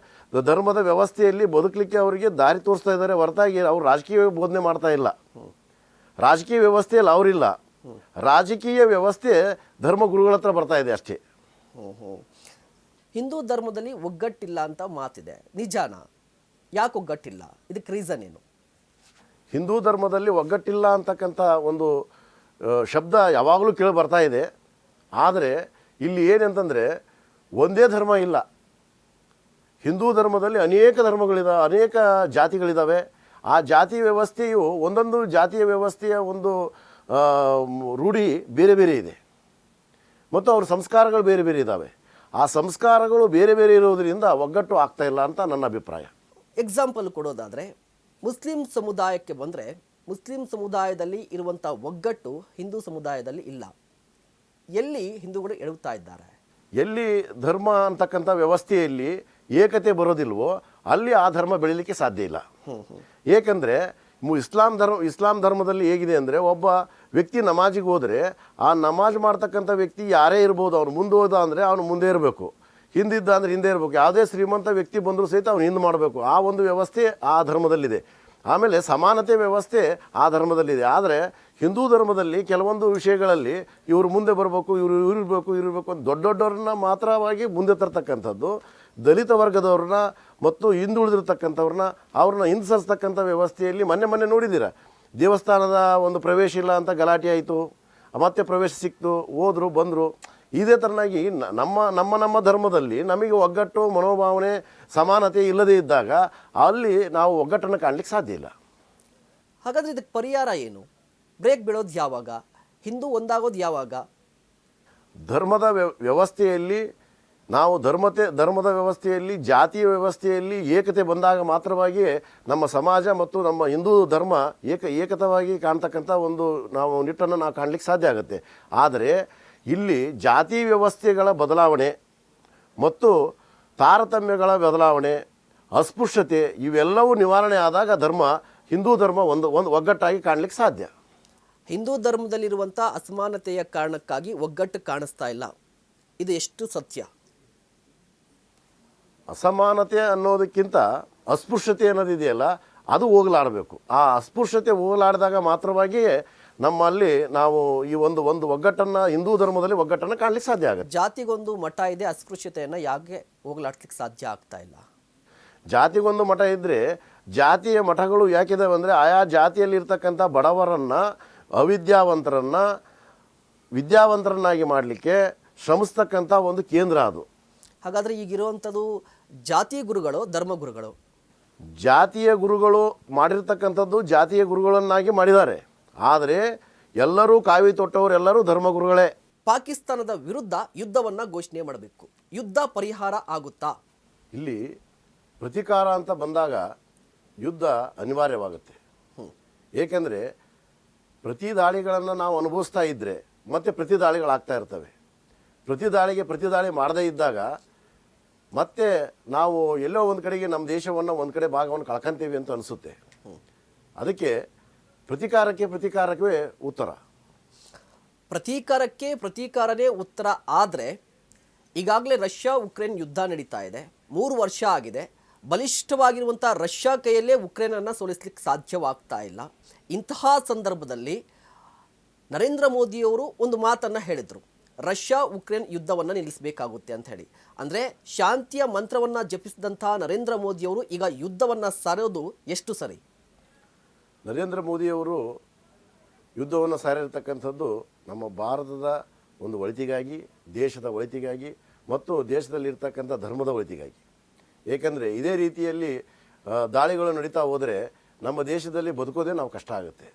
ಧರ್ಮದ ವ್ಯವಸ್ಥೆಯಲ್ಲಿ ಬದುಕಲಿಕ್ಕೆ ಅವರಿಗೆ ದಾರಿ ತೋರಿಸ್ತಾ ಇದ್ದಾರೆ ಹೊರತಾಗಿ ಅವರು ರಾಜಕೀಯ ಬೋಧನೆ ಮಾಡ್ತಾ ಇಲ್ಲ. ರಾಜಕೀಯ ವ್ಯವಸ್ಥೆಯಲ್ಲಿ ಅವರಿಲ್ಲ, ರಾಜಕೀಯ ವ್ಯವಸ್ಥೆ ಧರ್ಮಗುರುಗಳ ಹತ್ರ ಬರ್ತಾ ಇದೆ ಅಷ್ಟೇ. ಹಿಂದೂ ಧರ್ಮದಲ್ಲಿ ಒಗ್ಗಟ್ಟಿಲ್ಲ ಅಂತ ಮಾತಿದೆ, ನಿಜಾನ? ಯಾಕೆ ಒಗ್ಗಟ್ಟಿಲ್ಲ? ಇದಕ್ಕೆ ರೀಸನ್ ಏನು? ಹಿಂದೂ ಧರ್ಮದಲ್ಲಿ ಒಗ್ಗಟ್ಟಿಲ್ಲ ಅಂತಕ್ಕಂಥ ಒಂದು ಶಬ್ದ ಯಾವಾಗಲೂ ಕೇಳಿ ಬರ್ತಾ ಇದೆ. ಆದರೆ ಇಲ್ಲಿ ಏನಂತಂದರೆ ಒಂದೇ ಧರ್ಮ ಇಲ್ಲ. ಹಿಂದೂ ಧರ್ಮದಲ್ಲಿ ಅನೇಕ ಧರ್ಮಗಳಿದ್ದಾವೆ, ಅನೇಕ ಜಾತಿಗಳಿದ್ದಾವೆ. ಆ ಜಾತಿ ವ್ಯವಸ್ಥೆಯು ಒಂದೊಂದು ಜಾತಿಯ ವ್ಯವಸ್ಥೆಯ ಒಂದು ರೂಢಿ ಬೇರೆ ಬೇರೆ ಇದೆ ಮತ್ತು ಅವ್ರ ಸಂಸ್ಕಾರಗಳು ಬೇರೆ ಬೇರೆ ಇದ್ದಾವೆ. ಆ ಸಂಸ್ಕಾರಗಳು ಬೇರೆ ಬೇರೆ ಇರೋದರಿಂದ ಒಗ್ಗಟ್ಟು ಆಗ್ತಾ ಇಲ್ಲ ಅಂತ ನನ್ನ ಅಭಿಪ್ರಾಯ. ಎಕ್ಸಾಂಪಲ್ ಕೊಡೋದಾದರೆ, ಮುಸ್ಲಿಂ ಸಮುದಾಯಕ್ಕೆ ಬಂದರೆ ಮುಸ್ಲಿಂ ಸಮುದಾಯದಲ್ಲಿ ಇರುವಂಥ ಒಗ್ಗಟ್ಟು ಹಿಂದೂ ಸಮುದಾಯದಲ್ಲಿ ಇಲ್ಲ. ಎಲ್ಲಿ ಹಿಂದೂಗಳು ಎಡುತ್ತಾ ಇದ್ದಾರೆ? ಎಲ್ಲಿ ಧರ್ಮ ಅಂತಕ್ಕಂಥ ವ್ಯವಸ್ಥೆಯಲ್ಲಿ ಏಕತೆ ಬರೋದಿಲ್ವೋ ಅಲ್ಲಿ ಆ ಧರ್ಮ ಬೆಳೀಲಿಕ್ಕೆ ಸಾಧ್ಯ ಇಲ್ಲ. ಏಕೆಂದರೆ ಇಸ್ಲಾಂ ಧರ್ಮದಲ್ಲಿ ಹೇಗಿದೆ ಅಂದರೆ, ಒಬ್ಬ ವ್ಯಕ್ತಿ ನಮಾಜಿಗೆ ಹೋದರೆ ಆ ನಮಾಜ್ ಮಾಡ್ತಕ್ಕಂಥ ವ್ಯಕ್ತಿ ಯಾರೇ ಇರ್ಬೋದು, ಅವನು ಮುಂದೆ ಹೋದ ಅಂದರೆ ಅವನು ಮುಂದೆ ಇರಬೇಕು, ಹಿಂದಿದ್ದ ಅಂದರೆ ಹಿಂದೆ ಇರಬೇಕು. ಯಾವುದೇ ಶ್ರೀಮಂತ ವ್ಯಕ್ತಿ ಬಂದರೂ ಸಹಿತ ಅವನು ಹಿಂದೆ ಮಾಡಬೇಕು. ಆ ಒಂದು ವ್ಯವಸ್ಥೆ ಆ ಧರ್ಮದಲ್ಲಿದೆ. ಆಮೇಲೆ ಸಮಾನತೆ ವ್ಯವಸ್ಥೆ ಆ ಧರ್ಮದಲ್ಲಿದೆ. ಆದರೆ ಹಿಂದೂ ಧರ್ಮದಲ್ಲಿ ಕೆಲವೊಂದು ವಿಷಯಗಳಲ್ಲಿ ಇವರು ಮುಂದೆ ಬರಬೇಕು, ಇವರು ಇರಬೇಕು ಅಂತ ದೊಡ್ಡ ದೊಡ್ಡವ್ರನ್ನ ಮಾತ್ರವಾಗಿ ಮುಂದೆ ತರ್ತಕ್ಕಂಥದ್ದು, ದಲಿತ ವರ್ಗದವ್ರನ್ನ ಮತ್ತು ಹಿಂದುಳಿದಿರ್ತಕ್ಕಂಥವ್ರನ್ನ ಅವ್ರನ್ನ ಹಿಂಸರಿಸ್ತಕ್ಕಂಥ ವ್ಯವಸ್ಥೆಯಲ್ಲಿ ಮೊನ್ನೆ ನೋಡಿದ್ದೀರ. ದೇವಸ್ಥಾನದ ಒಂದು ಪ್ರವೇಶ ಇಲ್ಲ ಅಂತ ಗಲಾಟೆ ಆಯಿತು, ಮತ್ತೆ ಪ್ರವೇಶ ಸಿಕ್ತು, ಹೋದರು ಬಂದರು. ಇದೇ ಥರನಾಗಿ ನಮ್ಮ ಧರ್ಮದಲ್ಲಿ ನಮಗೆ ಒಗ್ಗಟ್ಟು ಮನೋಭಾವನೆ ಸಮಾನತೆ ಇಲ್ಲದೇ ಇದ್ದಾಗ ಅಲ್ಲಿ ನಾವು ಒಗ್ಗಟ್ಟನ್ನು ಕಾಣಲಿಕ್ಕೆ ಸಾಧ್ಯ ಇಲ್ಲ. ಹಾಗಾದರೆ ಇದಕ್ಕೆ ಪರಿಹಾರ ಏನು? ಬ್ರೇಕ್ ಬೀಳೋದು ಯಾವಾಗ? ಹಿಂದೂ ಒಂದಾಗೋದು ಯಾವಾಗ? ಧರ್ಮದ ವ್ಯವಸ್ಥೆಯಲ್ಲಿ ನಾವು ಧರ್ಮದ ವ್ಯವಸ್ಥೆಯಲ್ಲಿ ಜಾತಿಯ ವ್ಯವಸ್ಥೆಯಲ್ಲಿ ಏಕತೆ ಬಂದಾಗ ಮಾತ್ರವಾಗಿ ನಮ್ಮ ಸಮಾಜ ಮತ್ತು ನಮ್ಮ ಹಿಂದೂ ಧರ್ಮ ಏಕತವಾಗಿ ಕಾಣ್ತಕ್ಕಂಥ ಒಂದು ನಾವು ನಿಟ್ಟನ್ನು ನಾವು ಕಾಣಲಿಕ್ಕೆ ಸಾಧ್ಯ ಆಗುತ್ತೆ. ಆದರೆ ಇಲ್ಲಿ ಜಾತಿ ವ್ಯವಸ್ಥೆಗಳ ಬದಲಾವಣೆ ಮತ್ತು ತಾರತಮ್ಯಗಳ ಬದಲಾವಣೆ, ಅಸ್ಪೃಶ್ಯತೆ ಇವೆಲ್ಲವೂ ನಿವಾರಣೆ ಆದಾಗ ಹಿಂದೂ ಧರ್ಮ ಒಂದು ಒಗ್ಗಟ್ಟಾಗಿ ಕಾಣಲಿಕ್ಕೆ ಸಾಧ್ಯ. ಹಿಂದೂ ಧರ್ಮದಲ್ಲಿರುವಂಥ ಅಸಮಾನತೆಯ ಕಾರಣಕ್ಕಾಗಿ ಒಗ್ಗಟ್ಟು ಕಾಣಿಸ್ತಾ ಇಲ್ಲ, ಇದು ಎಷ್ಟು ಸತ್ಯ? ಅಸಮಾನತೆ ಅನ್ನೋದಕ್ಕಿಂತ ಅಸ್ಪೃಶ್ಯತೆ ಅನ್ನೋದಿದೆಯಲ್ಲ, ಅದು ಹೋಗಲಾಡಬೇಕು. ಆ ಅಸ್ಪೃಶ್ಯತೆ ಹೋಗಲಾಡಿದಾಗ ಮಾತ್ರವಾಗಿಯೇ ನಮ್ಮಲ್ಲಿ ನಾವು ಈ ಒಂದು ಒಗ್ಗಟ್ಟನ್ನು ಹಿಂದೂ ಧರ್ಮದಲ್ಲಿ ಒಗ್ಗಟ್ಟನ್ನು ಕಾಣಲಿಕ್ಕೆ ಸಾಧ್ಯ ಆಗುತ್ತೆ. ಜಾತಿಗೊಂದು ಮಠ ಇದೆ, ಅಸ್ಪೃಶ್ಯತೆಯನ್ನು ಯಾಕೆ ಹೋಗಲಾಡ್ಲಿಕ್ಕೆ ಸಾಧ್ಯ ಆಗ್ತಾ ಇಲ್ಲ? ಜಾತಿಗೊಂದು ಮಠ ಇದ್ದರೆ ಜಾತಿಯ ಮಠಗಳು ಯಾಕಿದಾವೆ ಅಂದರೆ ಆಯಾ ಜಾತಿಯಲ್ಲಿರ್ತಕ್ಕಂಥ ಬಡವರನ್ನು ಅವಿದ್ಯಾವಂತರನ್ನು ವಿದ್ಯಾವಂತರನ್ನಾಗಿ ಮಾಡಲಿಕ್ಕೆ ಶ್ರಮಿಸ್ತಕ್ಕಂಥ ಒಂದು ಕೇಂದ್ರ ಅದು. ಹಾಗಾದರೆ ಈಗಿರುವಂಥದ್ದು ಜಾತಿ ಗುರುಗಳು, ಧರ್ಮಗುರುಗಳು? ಜಾತಿಯ ಗುರುಗಳು ಮಾಡಿರ್ತಕ್ಕಂಥದ್ದು ಜಾತಿಯ ಗುರುಗಳನ್ನಾಗಿ ಮಾಡಿದ್ದಾರೆ. ಆದರೆ ಎಲ್ಲರೂ ಕಾವಿ ತೊಟ್ಟವರೆಲ್ಲರೂ ಧರ್ಮಗುರುಗಳೇ. ಪಾಕಿಸ್ತಾನದ ವಿರುದ್ಧ ಯುದ್ಧವನ್ನು ಘೋಷಣೆ ಮಾಡಬೇಕು, ಯುದ್ಧ ಪರಿಹಾರ ಆಗುತ್ತಾ? ಇಲ್ಲಿ ಪ್ರತೀಕಾರ ಅಂತ ಬಂದಾಗ ಯುದ್ಧ ಅನಿವಾರ್ಯವಾಗುತ್ತೆ. ಏಕೆಂದರೆ ಪ್ರತಿ ದಾಳಿಗಳನ್ನು ನಾವು ಅನುಭವಿಸ್ತಾ ಇದ್ದರೆ ಮತ್ತೆ ಪ್ರತಿ ದಾಳಿಗಳಾಗ್ತಾ ಇರ್ತವೆ. ಪ್ರತಿ ದಾಳಿ ಮಾಡದೇ ಇದ್ದಾಗ ಮತ್ತೆ ನಾವು ಎಲ್ಲೋ ಒಂದು ಕಡೆಗೆ ನಮ್ಮ ದೇಶವನ್ನು ಒಂದು ಕಡೆ ಭಾಗವನ್ನು ಕಳ್ಕೊಂತೀವಿ ಅಂತ ಅನಿಸುತ್ತೆ. ಅದಕ್ಕೆ ಪ್ರತೀಕಾರಕ್ಕೆ ಉತ್ತರ. ಪ್ರತೀಕಾರನೇ ಉತ್ತರ. ಆದರೆ ಈಗಾಗಲೇ ರಷ್ಯಾ ಉಕ್ರೇನ್ ಯುದ್ಧ ನಡೀತಾ ಇದೆ, 3 ವರ್ಷ ಆಗಿದೆ. ಬಲಿಷ್ಠವಾಗಿರುವಂಥ ರಷ್ಯಾ ಕೈಯಲ್ಲೇ ಉಕ್ರೇನನ್ನು ಸೋಲಿಸಲಿಕ್ಕೆ ಸಾಧ್ಯವಾಗ್ತಾ ಇಲ್ಲ. ಇಂತಹ ಸಂದರ್ಭದಲ್ಲಿ ನರೇಂದ್ರ ಮೋದಿಯವರು ಒಂದು ಮಾತನ್ನು ಹೇಳಿದರು, ರಷ್ಯಾ ಉಕ್ರೇನ್ ಯುದ್ಧವನ್ನು ನಿಲ್ಲಿಸಬೇಕಾಗುತ್ತೆ ಅಂತ ಹೇಳಿ. ಅಂದರೆ ಶಾಂತಿಯ ಮಂತ್ರವನ್ನು ಜಪಿಸಿದಂಥ ನರೇಂದ್ರ ಮೋದಿಯವರು ಈಗ ಯುದ್ಧವನ್ನು ಸಾರೋದು ಎಷ್ಟು ಸರಿ? ನರೇಂದ್ರ ಮೋದಿಯವರು ಯುದ್ಧವನ್ನು ಸಾರಿರ್ತಕ್ಕಂಥದ್ದು ನಮ್ಮ ಭಾರತದ ಒಂದು ಒಳಿತಿಗಾಗಿ, ದೇಶದ ಒಳಿತಿಗಾಗಿ ಮತ್ತು ದೇಶದಲ್ಲಿರ್ತಕ್ಕಂಥ ಧರ್ಮದ ಒಳಿತಿಗಾಗಿ. ಏಕೆಂದರೆ ಇದೇ ರೀತಿಯಲ್ಲಿ ದಾಳಿಗಳು ನಡೀತಾ ಹೋದರೆ ನಮ್ಮ ದೇಶದಲ್ಲಿ ಬದುಕೋದೇ ನಾವು ಕಷ್ಟ ಆಗುತ್ತೆ.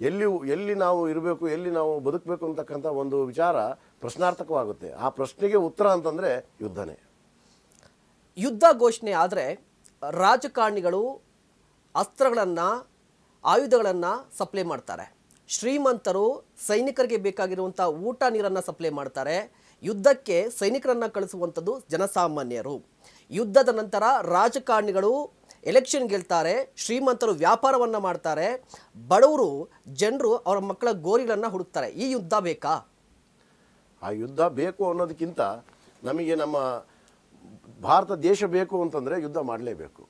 ಎಲ್ಲಿ ನಾವು ಇರಬೇಕು, ಎಲ್ಲಿ ನಾವು ಬದುಕಬೇಕು ಅಂತಕ್ಕಂಥ ಒಂದು ವಿಚಾರ ಪ್ರಶ್ನಾರ್ಥಕವಾಗುತ್ತೆ. ಆ ಪ್ರಶ್ನೆಗೆ ಉತ್ತರ ಅಂತಂದರೆ ಯುದ್ಧನೇ. ಯುದ್ಧ ಘೋಷಣೆ ಆದರೆ ರಾಜಕಾರಣಿಗಳು ಅಸ್ತ್ರಗಳನ್ನು, ಆಯುಧಗಳನ್ನು ಸಪ್ಲೈ ಮಾಡ್ತಾರೆ. ಶ್ರೀಮಂತರು ಸೈನಿಕರಿಗೆ ಬೇಕಾಗಿರುವಂಥ ಊಟ ನೀರನ್ನು ಸಪ್ಲೈ ಮಾಡ್ತಾರೆ. ಯುದ್ಧಕ್ಕೆ ಸೈನಿಕರನ್ನು ಕಳಿಸುವಂಥದ್ದು ಜನಸಾಮಾನ್ಯರು. ಯುದ್ಧದ ನಂತರ ರಾಜಕಾರಣಿಗಳು ಎಲೆಕ್ಷನ್ ಗೆಲ್ತಾರೆ, ಶ್ರೀಮಂತರು ವ್ಯಾಪಾರವನ್ನು ಮಾಡ್ತಾರೆ, ಬಡವರು ಜನರು ಅವರ ಮಕ್ಕಳ ಗೋರಿಗಳನ್ನು ಹುಡುಕ್ತಾರೆ. ಈ ಯುದ್ಧ ಬೇಕಾ? ಆ ಯುದ್ಧ ಬೇಕು ಅನ್ನೋದಕ್ಕಿಂತ ನಮಗೆ ನಮ್ಮ ಭಾರತ ದೇಶ ಬೇಕು ಅಂತಂದರೆ ಯುದ್ಧ ಮಾಡಲೇಬೇಕು.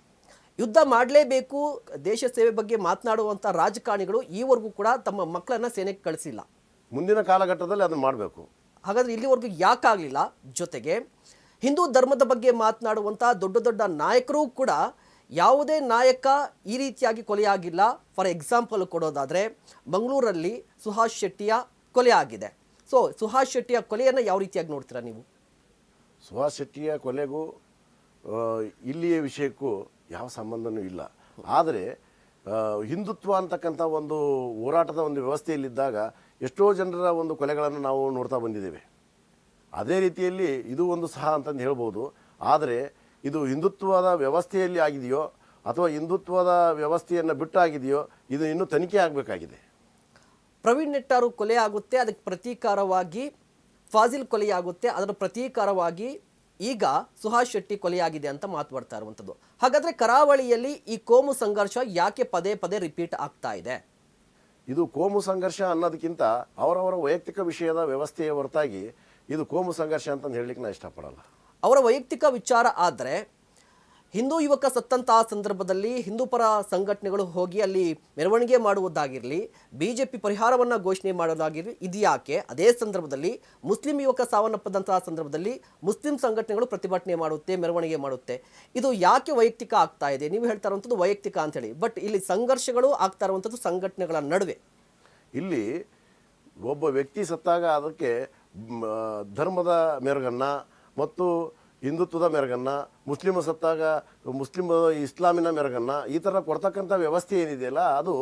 ಯುದ್ಧ ಮಾಡಲೇಬೇಕು. ದೇಶ ಸೇವೆ ಬಗ್ಗೆ ಮಾತನಾಡುವಂಥ ರಾಜಕಾರಣಿಗಳು ಈವರೆಗೂ ಕೂಡ ತಮ್ಮ ಮಕ್ಕಳನ್ನು ಸೇನೆಗೆ ಕಳಿಸಿಲ್ಲ. ಮುಂದಿನ ಕಾಲಘಟ್ಟದಲ್ಲಿ ಅದನ್ನು ಮಾಡಬೇಕು. ಹಾಗಾದರೆ ಇಲ್ಲಿವರೆಗೂ ಯಾಕಾಗಲಿಲ್ಲ? ಜೊತೆಗೆ ಹಿಂದೂ ಧರ್ಮದ ಬಗ್ಗೆ ಮಾತನಾಡುವಂಥ ದೊಡ್ಡ ದೊಡ್ಡ ನಾಯಕರು ಕೂಡ ಯಾವುದೇ ನಾಯಕ ಈ ರೀತಿಯಾಗಿ ಕೊಲೆಯಾಗಿಲ್ಲ. ಫಾರ್ ಎಕ್ಸಾಂಪಲ್ ಕೊಡೋದಾದರೆ ಮಂಗಳೂರಲ್ಲಿ ಸುಹಾಸ್ ಶೆಟ್ಟಿಯ ಕೊಲೆ ಆಗಿದೆ. ಸೊ ಸುಹಾಸ್ ಶೆಟ್ಟಿಯ ಕೊಲೆಯನ್ನು ಯಾವ ರೀತಿಯಾಗಿ ನೋಡ್ತೀರಾ ನೀವು? ಸುಹಾಸ್ ಶೆಟ್ಟಿಯ ಕೊಲೆಗೂ ಇಲ್ಲಿಯ ವಿಷಯಕ್ಕೂ ಯಾವ ಸಂಬಂಧನೂ ಇಲ್ಲ. ಆದರೆ ಹಿಂದುತ್ವ ಅಂತಕ್ಕಂಥ ಒಂದು ಹೋರಾಟದ ಒಂದು ವ್ಯವಸ್ಥೆಯಲ್ಲಿದ್ದಾಗ ಎಷ್ಟೋ ಜನರ ಒಂದು ಕೊಲೆಗಳನ್ನು ನಾವು ನೋಡ್ತಾ ಬಂದಿದ್ದೇವೆ. ಅದೇ ರೀತಿಯಲ್ಲಿ ಇದು ಒಂದು ಸಹ ಅಂತಂದು ಹೇಳ್ಬೋದು. ಆದರೆ ಇದು ಹಿಂದುತ್ವದ ವ್ಯವಸ್ಥೆಯಲ್ಲಿ ಆಗಿದೆಯೋ ಅಥವಾ ಹಿಂದುತ್ವದ ವ್ಯವಸ್ಥೆಯನ್ನು ಬಿಟ್ಟಾಗಿದೆಯೋ ಇದು ಇನ್ನೂ ತನಿಖೆ ಆಗಬೇಕಾಗಿದೆ. ಪ್ರವೀಣ್ ನೆಟ್ಟಾರು ಕೊಲೆ ಆಗುತ್ತೆ, ಅದಕ್ಕೆ ಪ್ರತೀಕಾರವಾಗಿ ಫಾಜಿಲ್ ಕೊಲೆಯಾಗುತ್ತೆ, ಅದರ ಪ್ರತೀಕಾರವಾಗಿ ಈಗ ಸುಹಾಸ್ ಶೆಟ್ಟಿ ಕೊಲೆಯಾಗಿದೆ ಅಂತ ಮಾತನಾಡ್ತಾ ಇರುವಂಥದ್ದು. ಹಾಗಾದರೆ ಕರಾವಳಿಯಲ್ಲಿ ಈ ಕೋಮು ಸಂಘರ್ಷ ಯಾಕೆ ಪದೇ ಪದೇ ರಿಪೀಟ್ ಆಗ್ತಾ ಇದೆ? ಇದು ಕೋಮು ಸಂಘರ್ಷ ಅನ್ನೋದಕ್ಕಿಂತ ಅವರವರ ವೈಯಕ್ತಿಕ ವಿಷಯದ ವ್ಯವಸ್ಥೆಯ ಹೊರತಾಗಿ ಇದು ಕೋಮು ಸಂಘರ್ಷ ಅಂತಂದು ಹೇಳಲಿಕ್ಕೆ ನಾನು ಇಷ್ಟಪಡಲ್ಲ. ಅವರ ವೈಯಕ್ತಿಕ ವಿಚಾರ ಆದರೆ ಹಿಂದೂ ಯುವಕ ಸತ್ತಂತಹ ಸಂದರ್ಭದಲ್ಲಿ ಹಿಂದೂ ಪರ ಸಂಘಟನೆಗಳು ಹೋಗಿ ಅಲ್ಲಿ ಮೆರವಣಿಗೆ ಮಾಡುವುದಾಗಿರಲಿ, ಬಿಜೆಪಿ ಪರಿಹಾರವನ್ನು ಘೋಷಣೆ ಮಾಡೋದಾಗಿರಲಿ, ಇದ್ಯಾಕೆ ಅದೇ ಸಂದರ್ಭದಲ್ಲಿ ಮುಸ್ಲಿಂ ಯುವಕ ಸಾವನ್ನಪ್ಪದಂತಹ ಸಂದರ್ಭದಲ್ಲಿ ಮುಸ್ಲಿಂ ಸಂಘಟನೆಗಳು ಪ್ರತಿಭಟನೆ ಮಾಡುತ್ತೆ, ಮೆರವಣಿಗೆ ಮಾಡುತ್ತೆ? ಇದು ಯಾಕೆ ವೈಯಕ್ತಿಕ ಆಗ್ತಾ ಇದೆ? ನೀವು ಹೇಳ್ತಾ ಇರುವಂಥದ್ದು ವೈಯಕ್ತಿಕ ಅಂತೇಳಿ, ಬಟ್ ಇಲ್ಲಿ ಸಂಘರ್ಷಗಳು ಆಗ್ತಾ ಇರುವಂಥದ್ದು ಸಂಘಟನೆಗಳ ನಡುವೆ. ಇಲ್ಲಿ ಒಬ್ಬ ವ್ಯಕ್ತಿ ಸತ್ತಾಗ ಅದಕ್ಕೆ ಧರ್ಮದ ಮೆರುಗನ್ನ ಮತ್ತು ಹಿಂದುತ್ವದ ಮೆರುಗನ್ನ, ಮುಸ್ಲಿಮ ಸತ್ತಾಗ ಇಸ್ಲಾಮಿನ ಮೆರುಗನ್ನ, ಈ ಥರ ಕೊಡ್ತಕ್ಕಂಥ ವ್ಯವಸ್ಥೆ ಏನಿದೆಯಲ್ಲ ಅದು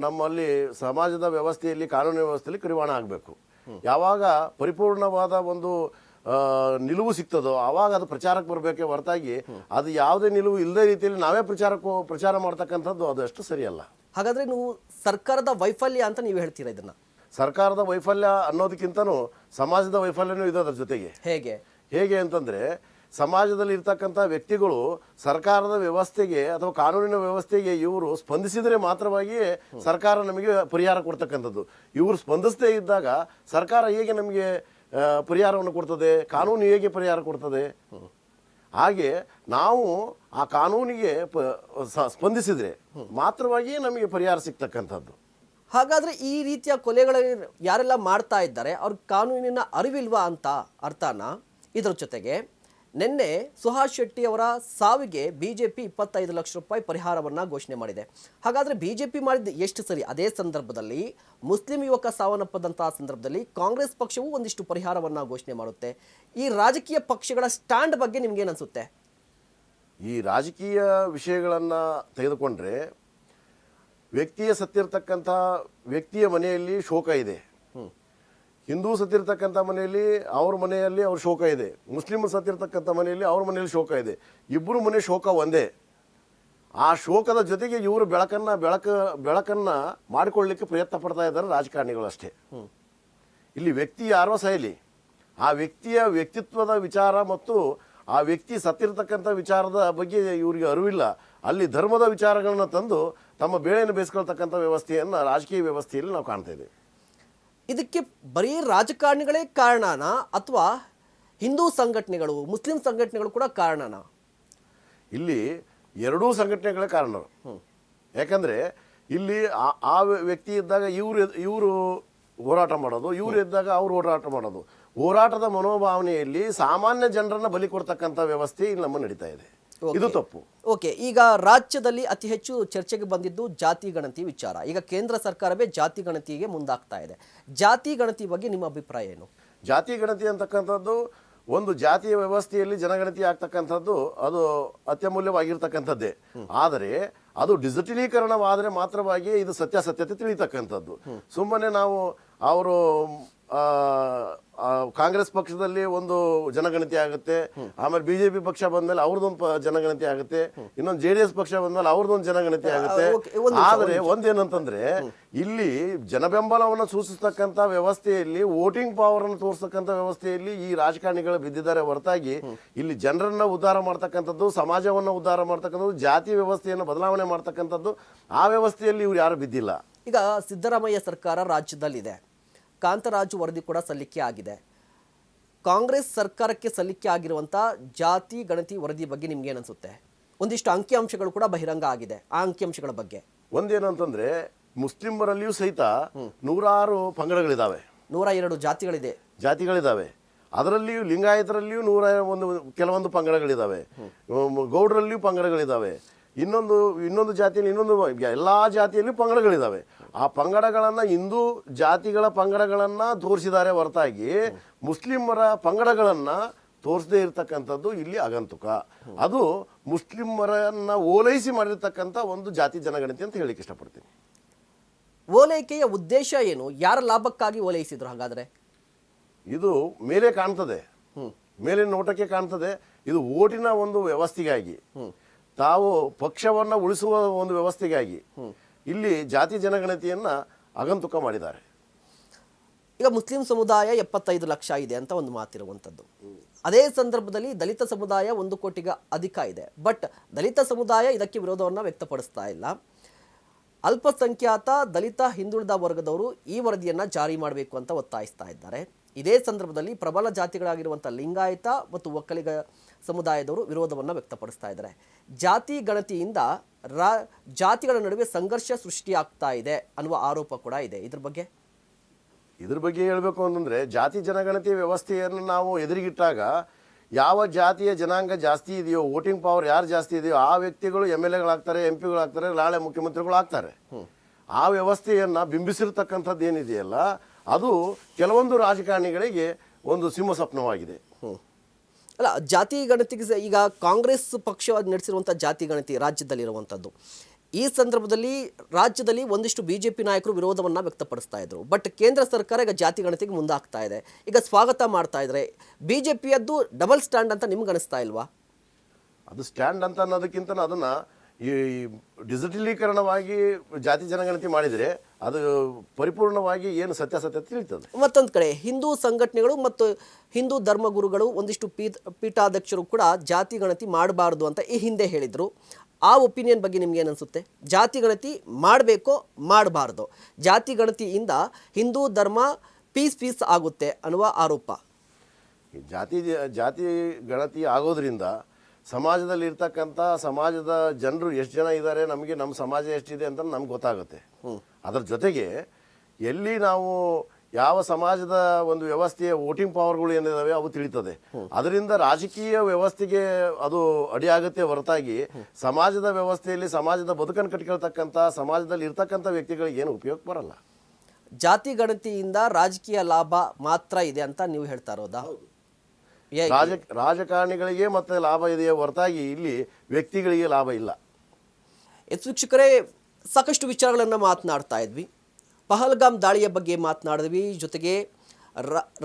ನಮ್ಮಲ್ಲಿ ಸಮಾಜದ ವ್ಯವಸ್ಥೆಯಲ್ಲಿ, ಕಾನೂನು ವ್ಯವಸ್ಥೆಯಲ್ಲಿ ಕಡಿವಾಣ ಆಗಬೇಕು. ಯಾವಾಗ ಪರಿಪೂರ್ಣವಾದ ಒಂದು ನಿಲುವು ಸಿಗ್ತದೋ ಆವಾಗ ಅದು ಪ್ರಚಾರಕ್ಕೆ ಬರಬೇಕೇ ಹೊರತಾಗಿ ಅದು ಯಾವುದೇ ನಿಲುವು ಇಲ್ಲದೇ ರೀತಿಯಲ್ಲಿ ನಾವೇ ಪ್ರಚಾರ ಮಾಡ್ತಕ್ಕಂಥದ್ದು ಅದು ಅಷ್ಟು ಸರಿಯಲ್ಲ. ಹಾಗಾದ್ರೆ ನೀವು ಸರ್ಕಾರದ ವೈಫಲ್ಯ ಅಂತ ನೀವು ಹೇಳ್ತೀರಾ ಇದನ್ನ? ಸರ್ಕಾರದ ವೈಫಲ್ಯ ಅನ್ನೋದಕ್ಕಿಂತನೂ ಸಮಾಜದ ವೈಫಲ್ಯನೂ ಇದೆ ಅದರ ಜೊತೆಗೆ. ಹೇಗೆ ಅಂತಂದರೆ, ಸಮಾಜದಲ್ಲಿ ಇರ್ತಕ್ಕಂಥ ವ್ಯಕ್ತಿಗಳು ಸರ್ಕಾರದ ವ್ಯವಸ್ಥೆಗೆ ಅಥವಾ ಕಾನೂನಿನ ವ್ಯವಸ್ಥೆಗೆ ಇವರು ಸ್ಪಂದಿಸಿದರೆ ಮಾತ್ರವಾಗಿಯೇ ಸರ್ಕಾರ ನಮಗೆ ಪರಿಹಾರ ಕೊಡ್ತಕ್ಕಂಥದ್ದು. ಇವರು ಸ್ಪಂದಿಸದೇ ಇದ್ದಾಗ ಸರ್ಕಾರ ಹೇಗೆ ನಮಗೆ ಪರಿಹಾರವನ್ನು ಕೊಡ್ತದೆ? ಕಾನೂನು ಹೇಗೆ ಪರಿಹಾರ ಕೊಡ್ತದೆ? ಹಾಗೆ ನಾವು ಆ ಕಾನೂನಿಗೆ ಸ್ಪಂದಿಸಿದರೆ ಮಾತ್ರವಾಗಿಯೇ ನಮಗೆ ಪರಿಹಾರ ಸಿಗ್ತಕ್ಕಂಥದ್ದು. ಹಾಗಾದ್ರೆ ಈ ರೀತಿಯ ಕೊಲೆಗಳು ಯಾರೆಲ್ಲ ಮಾಡ್ತಾ ಇದ್ದಾರೆ ಅವ್ರಿಗೆ ಕಾನೂನಿನ ಅರಿವಿಲ್ವಾ ಅಂತ ಅರ್ಥನಾ? ಇದರ ಜೊತೆಗೆ ನಿನ್ನೆ ಸುಹಾಸ್ ಶೆಟ್ಟಿ ಅವರ ಸಾವಿಗೆ ಬಿಜೆಪಿ 25 ಲಕ್ಷ ರೂಪಾಯಿ ಪರಿಹಾರವನ್ನು ಘೋಷಣೆ ಮಾಡಿದೆ. ಹಾಗಾದರೆ ಬಿಜೆಪಿ ಮಾಡಿದ ಎಷ್ಟು ಸರಿ? ಅದೇ ಸಂದರ್ಭದಲ್ಲಿ ಮುಸ್ಲಿಂ ಯುವಕ ಸಾವನ್ನಪ್ಪದಂತಹ ಸಂದರ್ಭದಲ್ಲಿ ಕಾಂಗ್ರೆಸ್ ಪಕ್ಷವು ಒಂದಿಷ್ಟು ಪರಿಹಾರವನ್ನು ಘೋಷಣೆ ಮಾಡುತ್ತೆ. ಈ ರಾಜಕೀಯ ಪಕ್ಷಗಳ ಸ್ಟ್ಯಾಂಡ್ ಬಗ್ಗೆ ನಿಮ್ಗೇನು ಅನಿಸುತ್ತೆ? ಈ ರಾಜಕೀಯ ವಿಷಯಗಳನ್ನು ತೆಗೆದುಕೊಂಡ್ರೆ, ವ್ಯಕ್ತಿಯ ಸತ್ತಿರ್ತಕ್ಕಂಥ ವ್ಯಕ್ತಿಯ ಮನೆಯಲ್ಲಿ ಶೋಕ ಇದೆ, ಹಿಂದೂ ಸತ್ತಿರ್ತಕ್ಕಂಥ ಮನೆಯಲ್ಲಿ ಅವ್ರ ಮನೆಯಲ್ಲಿ ಅವ್ರ ಶೋಕ ಇದೆ, ಮುಸ್ಲಿಮ್ ಸತ್ತಿರ್ತಕ್ಕಂಥ ಮನೆಯಲ್ಲಿ ಅವ್ರ ಮನೆಯಲ್ಲಿ ಶೋಕ ಇದೆ. ಇಬ್ಬರು ಮನೆ ಶೋಕ ಒಂದೇ. ಆ ಶೋಕದ ಜೊತೆಗೆ ಇವರು ಬೆಳಕನ್ನು ಮಾಡಿಕೊಳ್ಳಲಿಕ್ಕೆ ಪ್ರಯತ್ನ ಪಡ್ತಾ ಇದ್ದಾರೆ ರಾಜಕಾರಣಿಗಳು ಅಷ್ಟೇ. ಇಲ್ಲಿ ವ್ಯಕ್ತಿ ಯಾರೋ ಸಾಯಲಿ, ಆ ವ್ಯಕ್ತಿಯ ವ್ಯಕ್ತಿತ್ವದ ವಿಚಾರ ಮತ್ತು ಆ ವ್ಯಕ್ತಿ ಸತ್ತಿರ್ತಕ್ಕಂಥ ವಿಚಾರದ ಬಗ್ಗೆ ಇವರಿಗೆ ಅರಿವಿಲ್ಲ. ಅಲ್ಲಿ ಧರ್ಮದ ವಿಚಾರಗಳನ್ನ ತಂದು ತಮ್ಮ ಬೇಳೆಯನ್ನು ಬೇಯಿಸ್ಕೊಳ್ತಕ್ಕಂಥ ವ್ಯವಸ್ಥೆಯನ್ನು ರಾಜಕೀಯ ವ್ಯವಸ್ಥೆಯಲ್ಲಿ ನಾವು ಕಾಣ್ತಾ ಇದ್ದೇವೆ. ಇದಕ್ಕೆ ಬರೀ ರಾಜಕಾರಣಿಗಳೇ ಕಾರಣನಾ ಅಥವಾ ಹಿಂದೂ ಸಂಘಟನೆಗಳು, ಮುಸ್ಲಿಂ ಸಂಘಟನೆಗಳು ಕೂಡ ಕಾರಣನಾ? ಇಲ್ಲಿ ಎರಡೂ ಸಂಘಟನೆಗಳೇ ಕಾರಣರು. ಯಾಕಂದರೆ ಇಲ್ಲಿ ಆ ವ್ಯಕ್ತಿ ಇದ್ದಾಗ ಇವರು ಹೋರಾಟ ಮಾಡೋದು, ಇವರು ಇದ್ದಾಗ ಅವರು ಹೋರಾಟ ಮಾಡೋದು. ಹೋರಾಟದ ಮನೋಭಾವನೆಯಲ್ಲಿ ಸಾಮಾನ್ಯ ಜನರನ್ನ ಬಲಿ ಕೊಡ್ತಕ್ಕಂಥ ವ್ಯವಸ್ಥೆ ಇಲ್ಲಿ ನಮ್ಮ ನಡೀತಾ ಇದೆ. ಇದು ತಪ್ಪು. ಓಕೆ, ಈಗ ರಾಜ್ಯದಲ್ಲಿ ಅತಿ ಹೆಚ್ಚು ಚರ್ಚೆಗೆ ಬಂದಿದ್ದು ಜಾತಿ ಗಣತಿ ವಿಚಾರ. ಈಗ ಕೇಂದ್ರ ಸರ್ಕಾರವೇ ಜಾತಿ ಗಣತಿಗೆ ಮುಂದಾಗ್ತಾ ಇದೆ. ಜಾತಿ ಗಣತಿ ಬಗ್ಗೆ ನಿಮ್ಮ ಅಭಿಪ್ರಾಯ ಏನು? ಜಾತಿ ಗಣತಿ ಅಂತಕ್ಕಂಥದ್ದು ಒಂದು ಜಾತಿಯ ವ್ಯವಸ್ಥೆಯಲ್ಲಿ ಜನಗಣತಿ ಆಗ್ತಕ್ಕಂಥದ್ದು ಅದು ಅತ್ಯಮೂಲ್ಯವಾಗಿರ್ತಕ್ಕಂಥದ್ದೇ. ಆದರೆ ಅದು ಡಿಜಿಟಲೀಕರಣವಾದರೆ ಮಾತ್ರವಾಗಿ ಇದು ಸತ್ಯಾಸತ್ಯತೆ ತಿಳಿತಕ್ಕಂಥದ್ದು. ಸುಮ್ಮನೆ ನಾವು ಅವರು ಕಾಂಗ್ರೆಸ್ ಪಕ್ಷದಲ್ಲಿ ಒಂದು ಜನಗಣತಿ ಆಗುತ್ತೆ, ಆಮೇಲೆ ಬಿಜೆಪಿ ಪಕ್ಷ ಬಂದ್ಮೇಲೆ ಅವ್ರದ್ದೊಂದು ಜನಗಣತಿ ಆಗುತ್ತೆ, ಇನ್ನೊಂದು JDS ಪಕ್ಷ ಬಂದ್ಮೇಲೆ ಅವ್ರದ್ದೊಂದು ಜನಗಣತಿ ಆಗುತ್ತೆ. ಆದರೆ ಒಂದೇನಂತಂದ್ರೆ, ಇಲ್ಲಿ ಜನಬೆಂಬಲವನ್ನು ಸೂಚಿಸ್ತಕ್ಕಂಥ ವ್ಯವಸ್ಥೆಯಲ್ಲಿ, ವೋಟಿಂಗ್ ಪವರ್ ಅನ್ನು ತೋರಿಸ್ತಕ್ಕಂಥ ವ್ಯವಸ್ಥೆಯಲ್ಲಿ ಈ ರಾಜಕಾರಣಿಗಳು ಬಿದ್ದಿದ್ದಾರೆ ಹೊರತಾಗಿ ಇಲ್ಲಿ ಜನರನ್ನ ಉದ್ಧಾರ ಮಾಡ್ತಕ್ಕಂಥದ್ದು, ಸಮಾಜವನ್ನು ಉದ್ಧಾರ ಮಾಡ್ತಕ್ಕಂಥದ್ದು, ಜಾತಿ ವ್ಯವಸ್ಥೆಯನ್ನು ಬದಲಾವಣೆ ಮಾಡ್ತಕ್ಕಂಥದ್ದು ಆ ವ್ಯವಸ್ಥೆಯಲ್ಲಿ ಇವ್ರು ಯಾರು ಬಿದ್ದಿಲ್ಲ. ಈಗ ಸಿದ್ದರಾಮಯ್ಯ ಸರ್ಕಾರ ರಾಜ್ಯದಲ್ಲಿದೆ, ಕಾಂತರಾಜು ವರದಿ ಕೂಡ ಸಲ್ಲಿಕೆ ಆಗಿದೆ. ಕಾಂಗ್ರೆಸ್ ಸರ್ಕಾರಕ್ಕೆ ಸಲ್ಲಿಕೆ ಆಗಿರುವಂಥ ಜಾತಿ ಗಣತಿ ವರದಿ ಬಗ್ಗೆ ನಿಮ್ಗೆ ಏನನ್ಸುತ್ತೆ? ಒಂದಿಷ್ಟು ಅಂಕಿಅಂಶಗಳು ಕೂಡ ಬಹಿರಂಗ ಆಗಿದೆ. ಆ ಅಂಕಿಅಂಶಗಳ ಬಗ್ಗೆ ಒಂದೇನಂತಂದ್ರೆ, ಮುಸ್ಲಿಮರಲ್ಲಿಯೂ ಸಹಿತ 106 ಪಂಗಡಗಳಿದ್ದಾವೆ, 102 ಜಾತಿಗಳಿದ್ದಾವೆ. ಅದರಲ್ಲಿಯೂ ಲಿಂಗಾಯತರಲ್ಲಿಯೂ ಕೆಲವೊಂದು ಪಂಗಡಗಳಿದ್ದಾವೆ, ಗೌಡರಲ್ಲಿಯೂ ಪಂಗಡಗಳಿದ್ದಾವೆ, ಇನ್ನೊಂದು ಜಾತಿಯಲ್ಲಿ ಎಲ್ಲ ಜಾತಿಯಲ್ಲಿಯೂ ಪಂಗಡಗಳಿದ್ದಾವೆ. ಆ ಪಂಗಡಗಳನ್ನು, ಹಿಂದೂ ಜಾತಿಗಳ ಪಂಗಡಗಳನ್ನು ತೋರಿಸಿದ್ದಾರೆ ಹೊರತಾಗಿ ಮುಸ್ಲಿಮರ ಪಂಗಡಗಳನ್ನು ತೋರಿಸದೇ ಇರತಕ್ಕಂಥದ್ದು ಇಲ್ಲಿ ಆಗಂತುಕ. ಅದು ಮುಸ್ಲಿಮರನ್ನ ಓಲೈಸಿ ಮಾಡಿರ್ತಕ್ಕಂಥ ಒಂದು ಜಾತಿ ಜನಗಣತಿ ಅಂತ ಹೇಳಿಕ್ಕೆ ಇಷ್ಟಪಡ್ತೀನಿ. ಓಲೈಕೆಯ ಉದ್ದೇಶ ಏನು? ಯಾರ ಲಾಭಕ್ಕಾಗಿ ಓಲೈಸಿದ್ರು? ಹಾಗಾದ್ರೆ ಇದು ಮೇಲೆ ಕಾಣ್ತದೆ, ಮೇಲಿನ ನೋಟಕ್ಕೆ ಕಾಣ್ತದೆ, ಇದು ಓಟಿನ ಒಂದು ವ್ಯವಸ್ಥೆಗಾಗಿ, ತಾವು ಪಕ್ಷವನ್ನು ಉಳಿಸುವ ಒಂದು ವ್ಯವಸ್ಥೆಗಾಗಿ ಇಲ್ಲಿ ಜಾತಿ ಜನಗಣತಿಯನ್ನ ಆಗಂತುಕ ಮಾಡಿದ್ದಾರೆ. ಈಗ ಮುಸ್ಲಿಂ ಸಮುದಾಯ 75 ಲಕ್ಷ ಇದೆ ಅಂತ ಒಂದು ಮಾತಿರುವಂಥದ್ದು. ಅದೇ ಸಂದರ್ಭದಲ್ಲಿ ದಲಿತ ಸಮುದಾಯ 1 ಕೋಟಿಗೆ ಅಧಿಕ ಇದೆ. ಬಟ್ ದಲಿತ ಸಮುದಾಯ ಇದಕ್ಕೆ ವಿರೋಧವನ್ನು ವ್ಯಕ್ತಪಡಿಸ್ತಾ ಇಲ್ಲ. ಅಲ್ಪಸಂಖ್ಯಾತ ದಲಿತ ಹಿಂದುಳಿದ ವರ್ಗದವರು ಈ ವರದಿಯನ್ನು ಜಾರಿ ಮಾಡಬೇಕು ಅಂತ ಒತ್ತಾಯಿಸ್ತಾ ಇದ್ದಾರೆ. ಇದೇ ಸಂದರ್ಭದಲ್ಲಿ ಪ್ರಬಲ ಜಾತಿಗಳಾಗಿರುವಂಥ ಲಿಂಗಾಯತ ಮತ್ತು ಒಕ್ಕಲಿಗ ಸಮುದಾಯದವರು ವಿರೋಧವನ್ನು ವ್ಯಕ್ತಪಡಿಸ್ತಾ ಇದ್ದಾರೆ. ಜಾತಿ ಗಣತಿಯಿಂದ ಜಾತಿಗಳ ನಡುವೆ ಸಂಘರ್ಷ ಸೃಷ್ಟಿಯಾಗ್ತಾ ಇದೆ ಅನ್ನುವ ಆರೋಪ ಕೂಡ ಇದೆ. ಇದ್ರ ಬಗ್ಗೆ ಹೇಳಬೇಕು ಅಂತಂದರೆ, ಜಾತಿ ಜನಗಣತಿ ವ್ಯವಸ್ಥೆಯನ್ನು ನಾವು ಎದುರಿಗಿಟ್ಟಾಗ ಯಾವ ಜಾತಿಯ ಜನಾಂಗ ಜಾಸ್ತಿ ಇದೆಯೋ, ವೋಟಿಂಗ್ ಪವರ್ ಯಾರು ಜಾಸ್ತಿ ಇದೆಯೋ ಆ ವ್ಯಕ್ತಿಗಳು MLAಗಳಾಗ್ತಾರೆ, MP ಗಳಾಗ್ತಾರೆ, ನಾಳೆ ಮುಖ್ಯಮಂತ್ರಿಗಳು ಆಗ್ತಾರೆ. ಆ ವ್ಯವಸ್ಥೆಯನ್ನು ಬಿಂಬಿಸಿರ್ತಕ್ಕಂಥದ್ದು ಏನಿದೆಯಲ್ಲ, ಅದು ಕೆಲವೊಂದು ರಾಜಕಾರಣಿಗಳಿಗೆ ಒಂದು ಸಿಂಹ ಸ್ವಪ್ನವಾಗಿದೆ. ಅಲ್ಲ, ಜಾತಿ ಗಣತಿಗೆ ಈಗ ಕಾಂಗ್ರೆಸ್ ಪಕ್ಷ ನಡೆಸಿರುವಂಥ ಜಾತಿ ಗಣತಿ ರಾಜ್ಯದಲ್ಲಿರುವಂಥದ್ದು. ಈ ಸಂದರ್ಭದಲ್ಲಿ ರಾಜ್ಯದಲ್ಲಿ ಒಂದಿಷ್ಟು BJP ನಾಯಕರು ವಿರೋಧವನ್ನು ವ್ಯಕ್ತಪಡಿಸ್ತಾ ಇದ್ರು. ಬಟ್ ಕೇಂದ್ರ ಸರ್ಕಾರ ಈಗ ಜಾತಿ ಗಣತಿಗೆ ಮುಂದಾಗ್ತಾ ಇದೆ, ಈಗ ಸ್ವಾಗತ ಮಾಡ್ತಾ ಇದ್ದಾರೆ. BJPಯದ್ದು ಡಬಲ್ ಸ್ಟ್ಯಾಂಡ್ ಅಂತ ನಿಮ್ಗೆ ಅನಿಸ್ತಾ ಇಲ್ವಾ? ಅದು ಸ್ಟ್ಯಾಂಡ್ ಅಂತ ಅನ್ನೋದಕ್ಕಿಂತ ಅದನ್ನು ಈ ಡಿಜಿಟಲೀಕರಣವಾಗಿ ಜಾತಿ ಜನಗಣತಿ ಮಾಡಿದರೆ ಅದು ಪರಿಪೂರ್ಣವಾಗಿ ಏನು ಸತ್ಯಾಸತ್ಯತೆ ತಿಳಿತದೆ. ಮತ್ತೊಂದು ಕಡೆ ಹಿಂದೂ ಸಂಘಟನೆಗಳು ಮತ್ತು ಹಿಂದೂ ಧರ್ಮಗುರುಗಳು ಒಂದಿಷ್ಟು ಪೀಠಾಧ್ಯಕ್ಷರು ಕೂಡ ಜಾತಿ ಗಣತಿ ಮಾಡಬಾರ್ದು ಅಂತ ಈ ಹಿಂದೆ ಹೇಳಿದರು. ಆ ಒಪಿನಿಯನ್ ಬಗ್ಗೆ ನಿಮ್ಗೆ ಏನು ಅನಿಸುತ್ತೆ? ಜಾತಿ ಗಣತಿ ಮಾಡಬೇಕೋ ಮಾಡಬಾರ್ದು? ಜಾತಿ ಗಣತಿಯಿಂದ ಹಿಂದೂ ಧರ್ಮ ಪೀಸ್ ಆಗುತ್ತೆ ಅನ್ನುವ ಆರೋಪ. ಜಾತಿ ಗಣತಿ ಆಗೋದ್ರಿಂದ ಸಮಾಜದಲ್ಲಿ ಇರ್ತಕ್ಕಂಥ ಸಮಾಜದ ಜನರು ಎಷ್ಟು ಜನ ಇದ್ದಾರೆ, ನಮಗೆ ನಮ್ಮ ಸಮಾಜ ಎಷ್ಟಿದೆ ಅಂತ ನಮ್ಗೆ ಗೊತ್ತಾಗುತ್ತೆ. ಅದರ ಜೊತೆಗೆ ಎಲ್ಲಿ ನಾವು ಯಾವ ಸಮಾಜದ ಒಂದು ವ್ಯವಸ್ಥೆಯ ವೋಟಿಂಗ್ ಪವರ್ಗಳು ಏನಿದಾವೆ ಅವು ತಿಳಿತದೆ. ಅದರಿಂದ ರಾಜಕೀಯ ವ್ಯವಸ್ಥೆಗೆ ಅದು ಅಡಿಯಾಗುತ್ತೆ ಹೊರತಾಗಿ ಸಮಾಜದ ವ್ಯವಸ್ಥೆಯಲ್ಲಿ ಸಮಾಜದ ಬದುಕನ್ನು ಕಟ್ಕೊಳ್ತಕ್ಕಂಥ ಸಮಾಜದಲ್ಲಿ ಇರ್ತಕ್ಕಂಥ ವ್ಯಕ್ತಿಗಳಿಗೆ ಏನು ಉಪಯೋಗ ಬರಲ್ಲ. ಜಾತಿ ಗಣತಿಯಿಂದ ರಾಜಕೀಯ ಲಾಭ ಮಾತ್ರ ಇದೆ ಅಂತ ನೀವು ಹೇಳ್ತಾ ಇರೋದಾ? ರಾಜಕಾರಣಿಗಳಿಗೆ ಮತ್ತೆ ಲಾಭ ಇದೆಯೇ ಹೊರತಾಗಿ ಇಲ್ಲಿ ವ್ಯಕ್ತಿಗಳಿಗೆ ಲಾಭ ಇಲ್ಲ. ವೀಕ್ಷಕರೇ, ಸಾಕಷ್ಟು ವಿಚಾರಗಳನ್ನು ಮಾತನಾಡ್ತಾ ಇದ್ವಿ. ಪಹಲ್ಗಾಮ್ ದಾಳಿಯ ಬಗ್ಗೆ ಮಾತನಾಡಿದ್ವಿ, ಜೊತೆಗೆ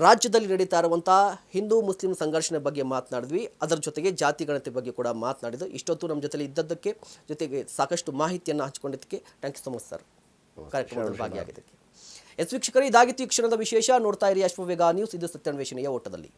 ರಾಜ್ಯದಲ್ಲಿ ನಡೀತಾ ಇರುವಂಥ ಹಿಂದೂ ಮುಸ್ಲಿಂ ಸಂಘರ್ಷಣೆ ಬಗ್ಗೆ ಮಾತನಾಡಿದ್ವಿ, ಅದರ ಜೊತೆಗೆ ಜಾತಿ ಗಣತಿ ಬಗ್ಗೆ ಕೂಡ ಮಾತನಾಡಿದ್ವಿ. ಇಷ್ಟೊತ್ತು ನಮ್ಮ ಜೊತೆಲಿ ಇದ್ದದ್ದಕ್ಕೆ, ಜೊತೆಗೆ ಸಾಕಷ್ಟು ಮಾಹಿತಿಯನ್ನು ಹಂಚಿಕೊಂಡಿದ್ದಕ್ಕೆ thank you so much sir, ಕಾರ್ಯಕ್ರಮದಲ್ಲಿ ಭಾಗಿಯಾಗಿದ್ದಕ್ಕೆ. ವೀಕ್ಷಕರೇ, ಇದಾಗಿತ್ತು ಈ ಕ್ಷಣದ ವಿಶೇಷ. ನೋಡ್ತಾ ಇರಿ ಅಶ್ವವೇಗ ನ್ಯೂಸ್. ಇದು ಸತ್ಯಾನ್ವೇಷಣೆಯ ಓಟದಲ್ಲಿ.